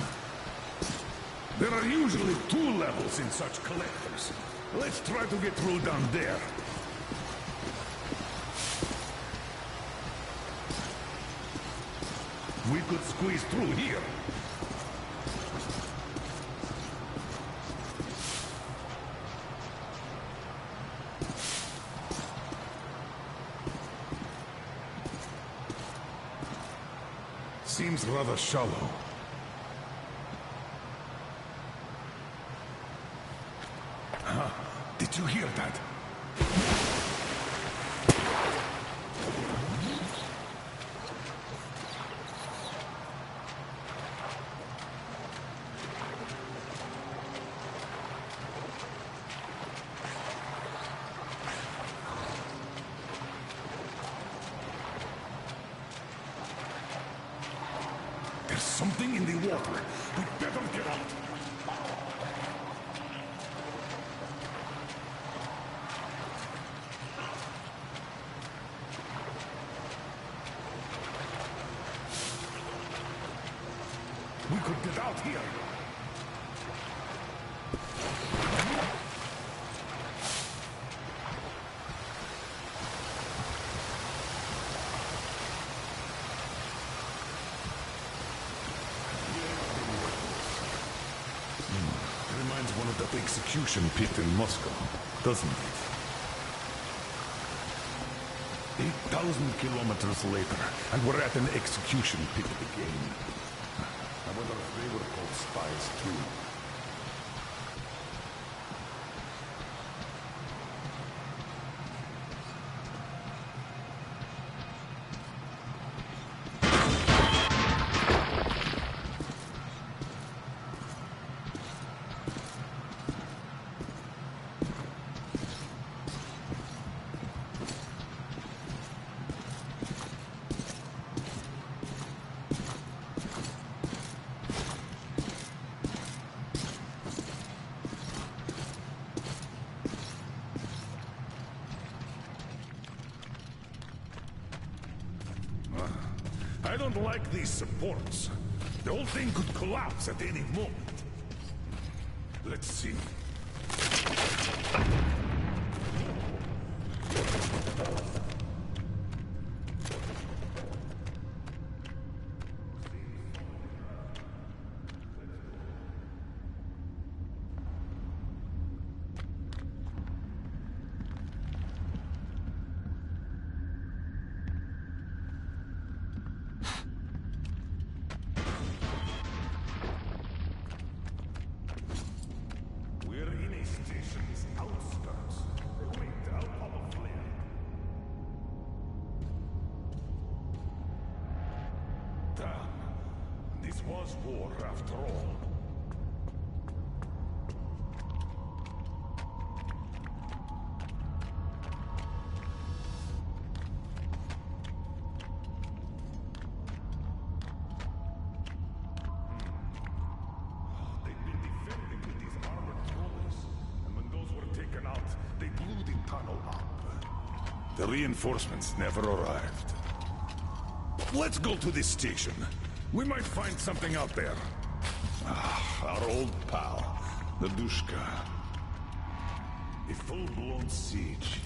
S8: There are usually 2 levels in such collectors. Let's try to get through down there. We could squeeze through here. Seems rather shallow. Huh? Did you hear that? There's something in the water. We better get out. We could get out here. Reminds one of that execution pit in Moscow, doesn't it? 8,000 kilometers later, and we're at an execution pit again. I wonder if they were called spies too. I don't like these supports. The whole thing could collapse at any moment. Let's see. Was war after all. They've been defending with these armored trolleys, and when those were taken out, they blew the tunnel up. The reinforcements never arrived. Let's go to this station. We might find something out there. Our old pal, the Dushka. A full-blown siege.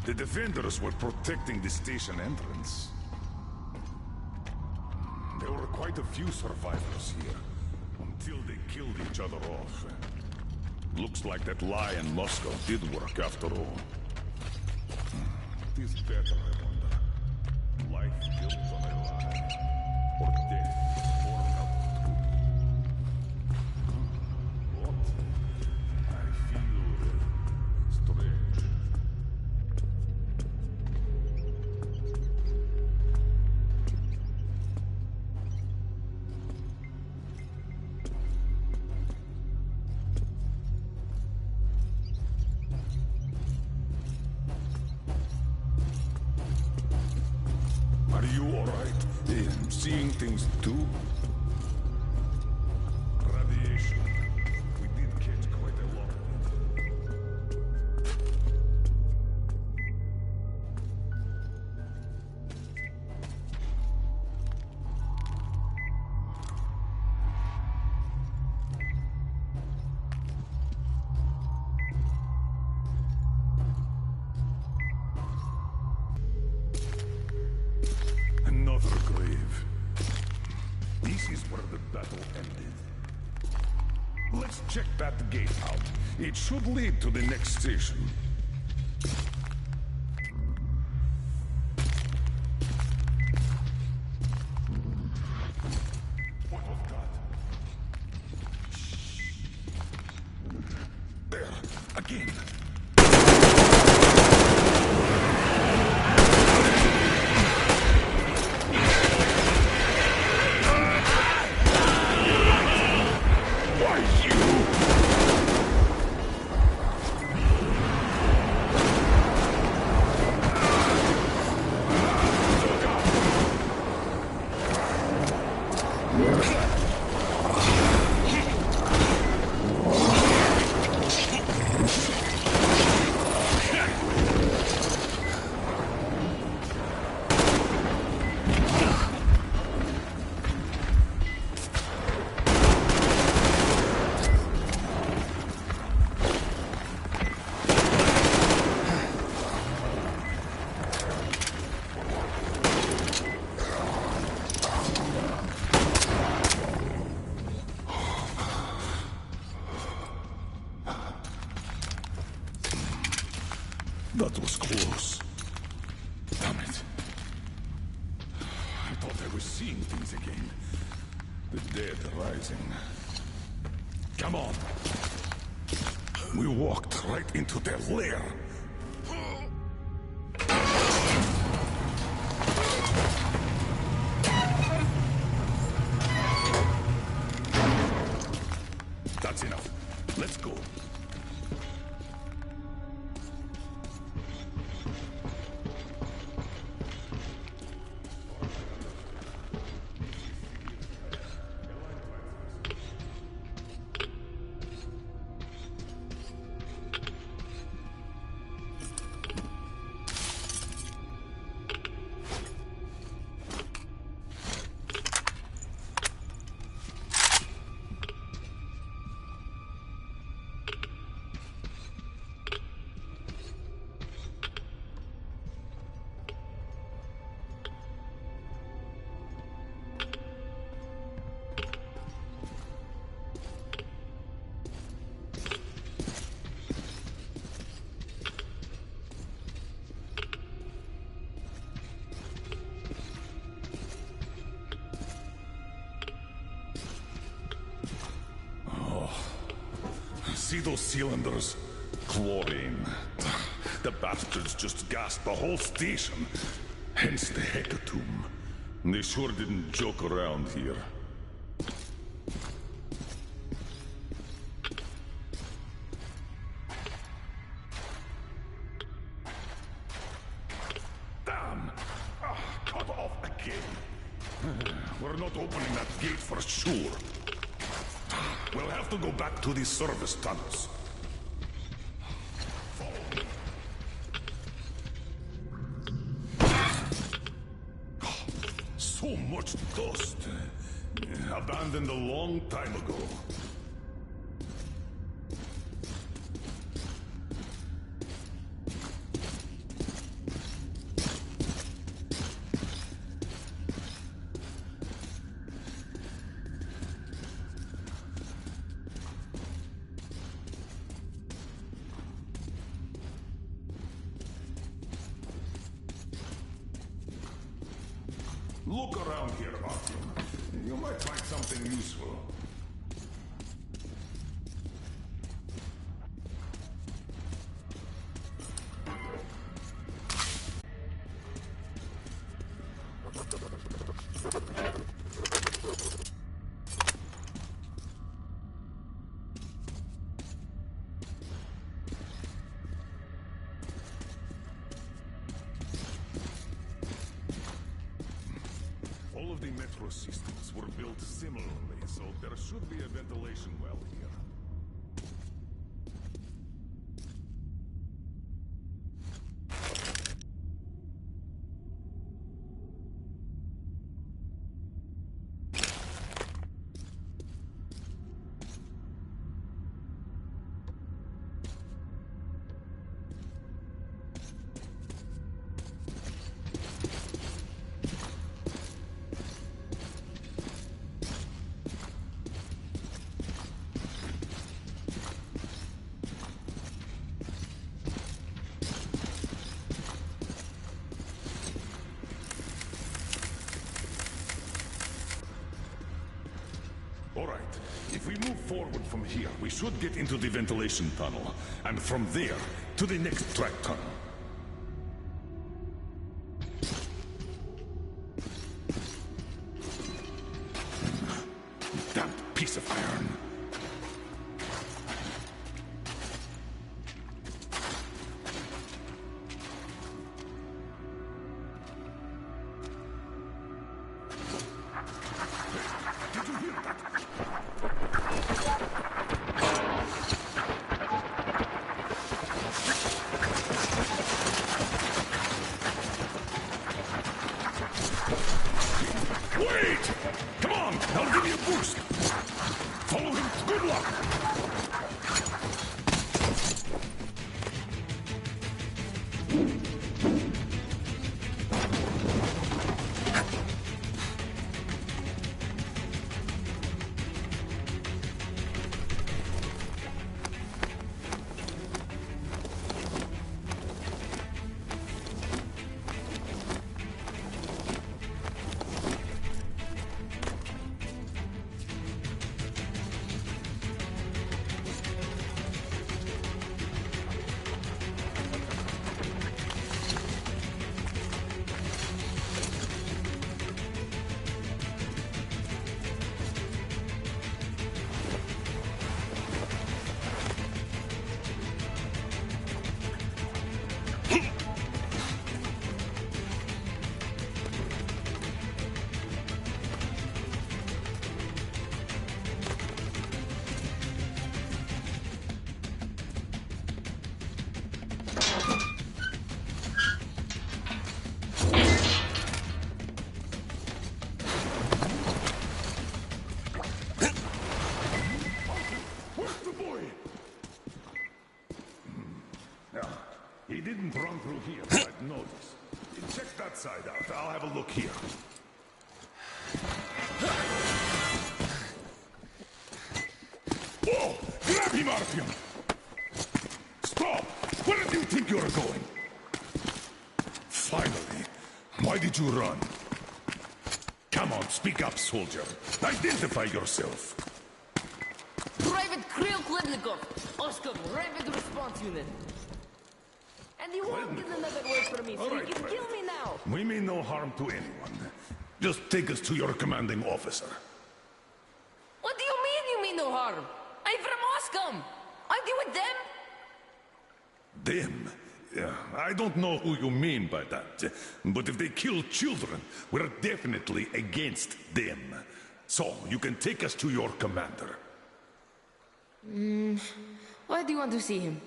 S8: The defenders were protecting the station entrance. There were quite a few survivors here, until they killed each other off. Looks like that lie in Moscow did work after all. It is better, I wonder. Life built on a lie, or death. Are you alright? Seeing things too? Radiation. We did catch quite a lot of it. Another grave. This is where the battle ended. Let's check that gate out. It should lead to the next station. What was that? There, again. That was close. Damn it. I thought I was seeing things again. The dead rising. Come on. We walked right into their lair. That's enough. Let's go. see those cylinders? Chlorine. The bastards just gassed the whole station. Hence the hecatomb. They sure didn't joke around here. Damn! Cut off again. We're not opening that gate for sure. We'll have to go back to the service tunnels. So much dust. Abandoned a long time ago. Look around here, Artyom. You might find something useful. All of the metro systems were built similarly, so there should be a ventilation well here. All right. If we move forward from here, we should get into the ventilation tunnel. And from there, to the next track tunnel. Damn piece of iron. Wait! Come on! I'll give you a boost! Follow him! Good luck! He didn't run through here, but I'd noticed. Check that side out. I'll have a look here. Whoa! Grab him, Artyom! Stop! Where do you think you're going? Finally. Why did you run? Come on, speak up, soldier. Identify yourself.
S4: Private Kirill Klebnikov, Oscar, Rapid Response Unit. And you won't get another word from me, so you can kill me now.
S8: We mean no harm to anyone. Just take us to your commanding officer.
S4: What do you mean no harm? I'm from Moscow. Aren't you with them?
S8: Them? Yeah, I don't know who you mean by that. But if they kill children, we're definitely against them. So, you can take us to your commander.
S4: Why do you want to see him?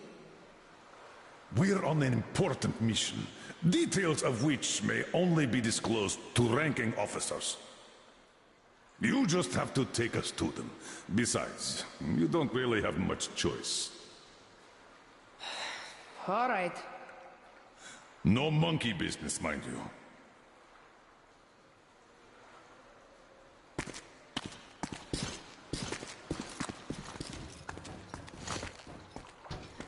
S8: We're on an important mission, details of which may only be disclosed to ranking officers. You just have to take us to them. Besides, you don't really have much choice.
S4: All right.
S8: No monkey business, mind you.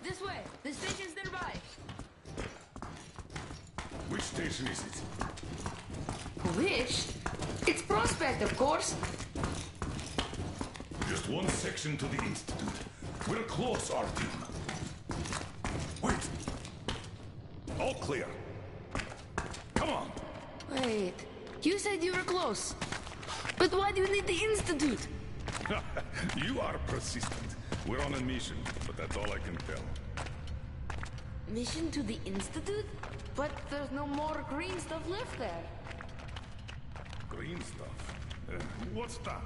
S4: This way. The station's nearby.
S8: Which station is it?
S4: Which? It's Prospect, of course.
S8: Just one section to the Institute. We're close, our team. Wait. All clear. Come on.
S4: Wait. You said you were close. But why do you need the Institute?
S8: You are persistent. We're on a mission, but that's all I can tell.
S4: Mission to the Institute? But there's no more green stuff left there.
S8: Green stuff? What's that?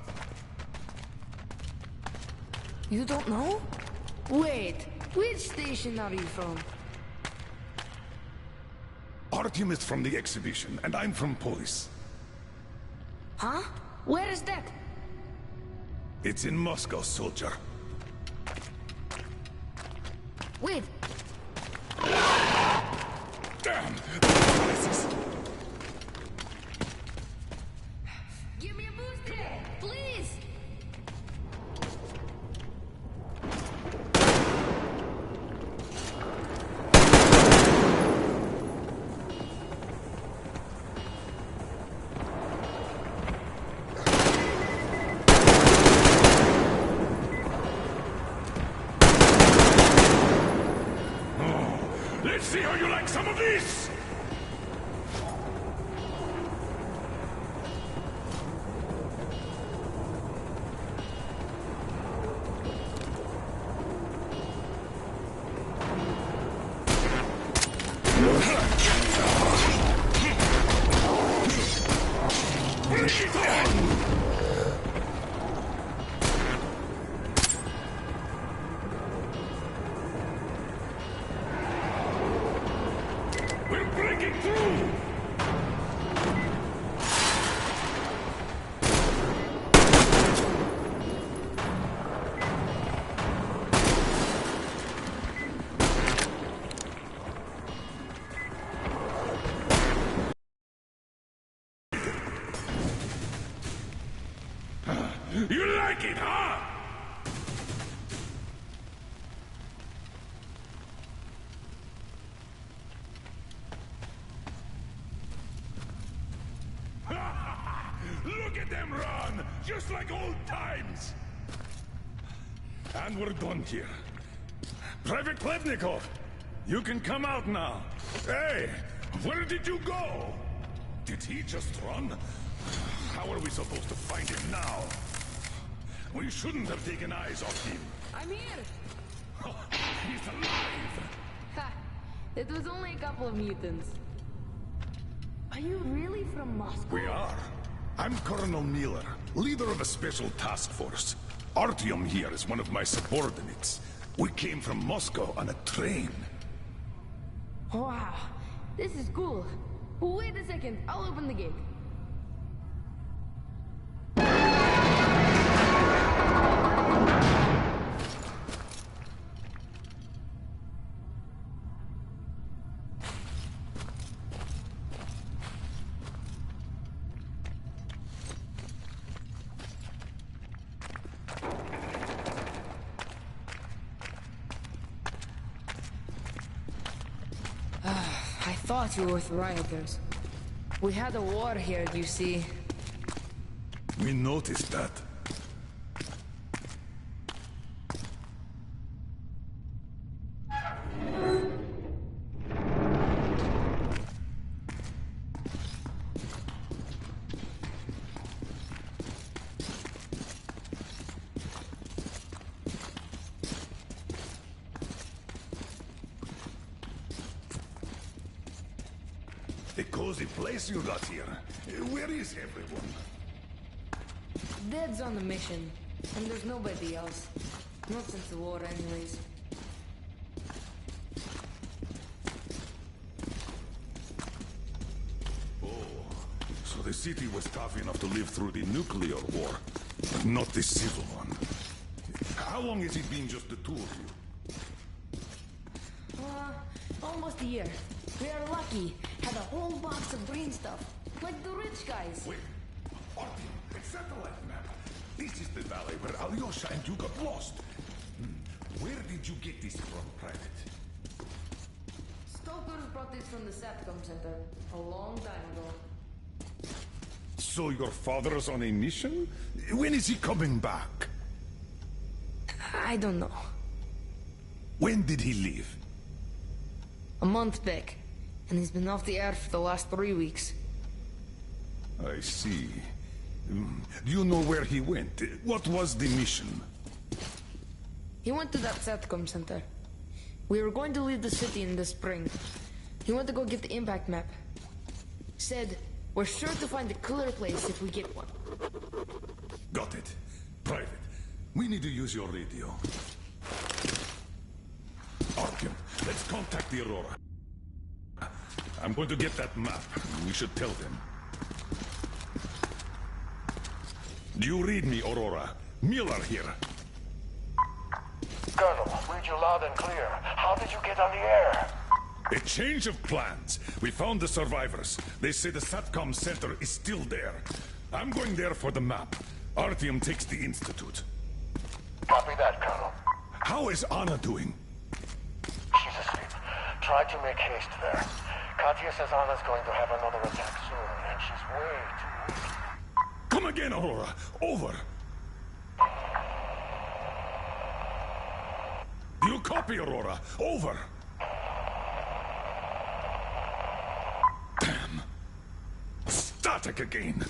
S4: You don't know? Wait, which station are you from?
S8: Artyom is from the exhibition, and I'm from police.
S4: Huh? Where is that?
S8: It's in Moscow, soldier.
S4: Wait.
S8: Damn!
S4: Give me a boost here, please!
S8: Let's see how you like some of this! Bring it on! We're breaking through! You like it, huh? Look at them run! Just like old times! And we're done here. Private Klebnikov, you can come out now. Hey, where did you go? Did he just run? How are we supposed to find him now? We shouldn't have taken eyes off him.
S4: I'm here!
S8: He's alive!
S4: Ha! It was only a couple of mutants. Are you really from Moscow?
S8: We are. I'm Colonel Miller, leader of a special task force. Artyom here is one of my subordinates. We came from Moscow on a train.
S4: Wow, this is cool. Wait a second, I'll open the gate. I thought you were with rioters. We had a war here, you see.
S8: We noticed that. cozy place you got here. Where is everyone?
S4: Dad's on a mission, and there's nobody else. Not since the war, anyways.
S8: So the city was tough enough to live through the nuclear war, but not the civil one. How long has it been just the two of you?
S4: Almost a year. We are lucky. Had a whole box of green stuff. Like the rich guys.
S8: Wait. Artyom, a satellite map. This is the valley where Alyosha and you got lost. Where did you get this from, Private?
S4: Stokers brought this from the SATCOM center a long time ago.
S8: So your father's on a mission? When is he coming back?
S4: I don't know.
S8: When did he leave?
S4: A month back. And he's been off the air for the last 3 weeks.
S8: I see. Do you know where he went? What was the mission?
S4: He went to that SATCOM center. We were going to leave the city in the spring. He went to go get the impact map. Said, we're sure to find a clear place if we get one.
S8: Got it. Private, we need to use your radio. Artyom, let's contact the Aurora. I'm going to get that map. We should tell them. Do you read me, Aurora? Miller here.
S14: Colonel, read you loud and clear. How did you get on the air?
S8: A change of plans. We found the survivors. They say the SATCOM center is still there. I'm going there for the map. Artyom takes the Institute.
S14: Copy that, Colonel.
S8: How is Anna doing?
S14: She's asleep. Try to make haste there. Katya says Anna's going to have another attack soon, and she's way too weak.
S8: Come again, Aurora. Over. Do you copy, Aurora? Over. Damn. Static again.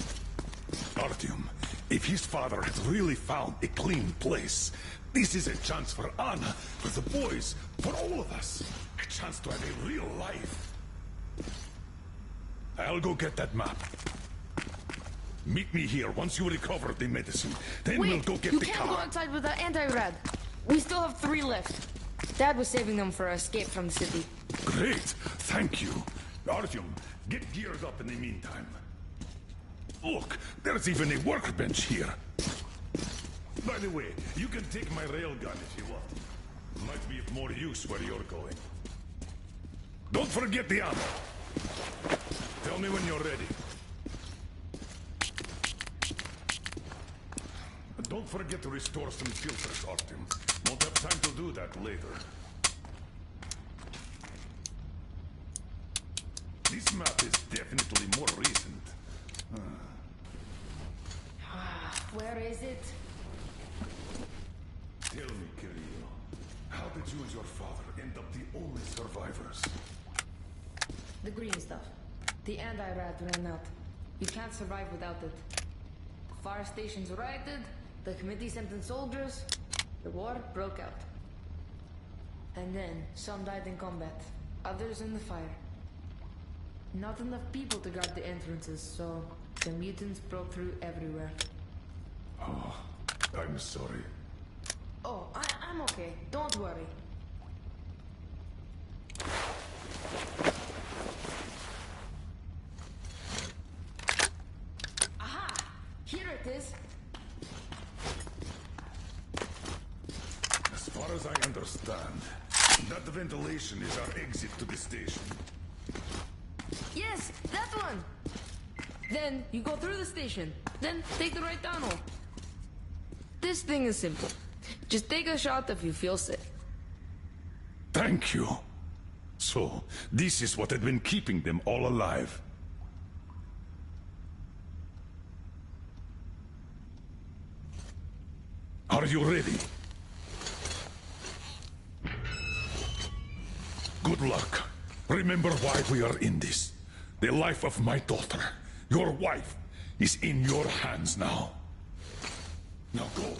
S8: Artyom, if his father had really found a clean place, this is a chance for Anna, for the boys, for all of us. A chance to have a real life. I'll go get that map. Meet me here once you recover the medicine. Then we'll go get the car.
S4: You can't go outside with that anti-rad. We still have 3 left. Dad was saving them for our escape from the city.
S8: Great. Thank you. Artyom, get geared up in the meantime. Look, there's even a workbench here. By the way, you can take my railgun if you want. Might be of more use where you're going. Don't forget the ammo. Tell me when you're ready. But don't forget to restore some filters, Artyom. Won't have time to do that later. This map is definitely more recent.
S4: Where is it?
S8: Tell me, Kirill, how did you and your father end up the only survivors?
S4: The green stuff. The anti-rad ran out. You can't survive without it. The fire stations rioted, the committee sent in soldiers, the war broke out. And then, some died in combat, others in the fire. Not enough people to guard the entrances, so the mutants broke through everywhere.
S8: Oh, I'm sorry.
S4: Oh, I'm okay. Don't worry. Aha! Here it is.
S8: As far as I understand, that ventilation is our exit to the station.
S4: Yes, that one! Then you go through the station, then take the right tunnel. This thing is simple. Just take a shot if you feel sick.
S8: Thank you. So, this is what had been keeping them all alive. Are you ready? Good luck. Remember why we are in this. The life of my daughter, your wife, is in your hands now. Now go.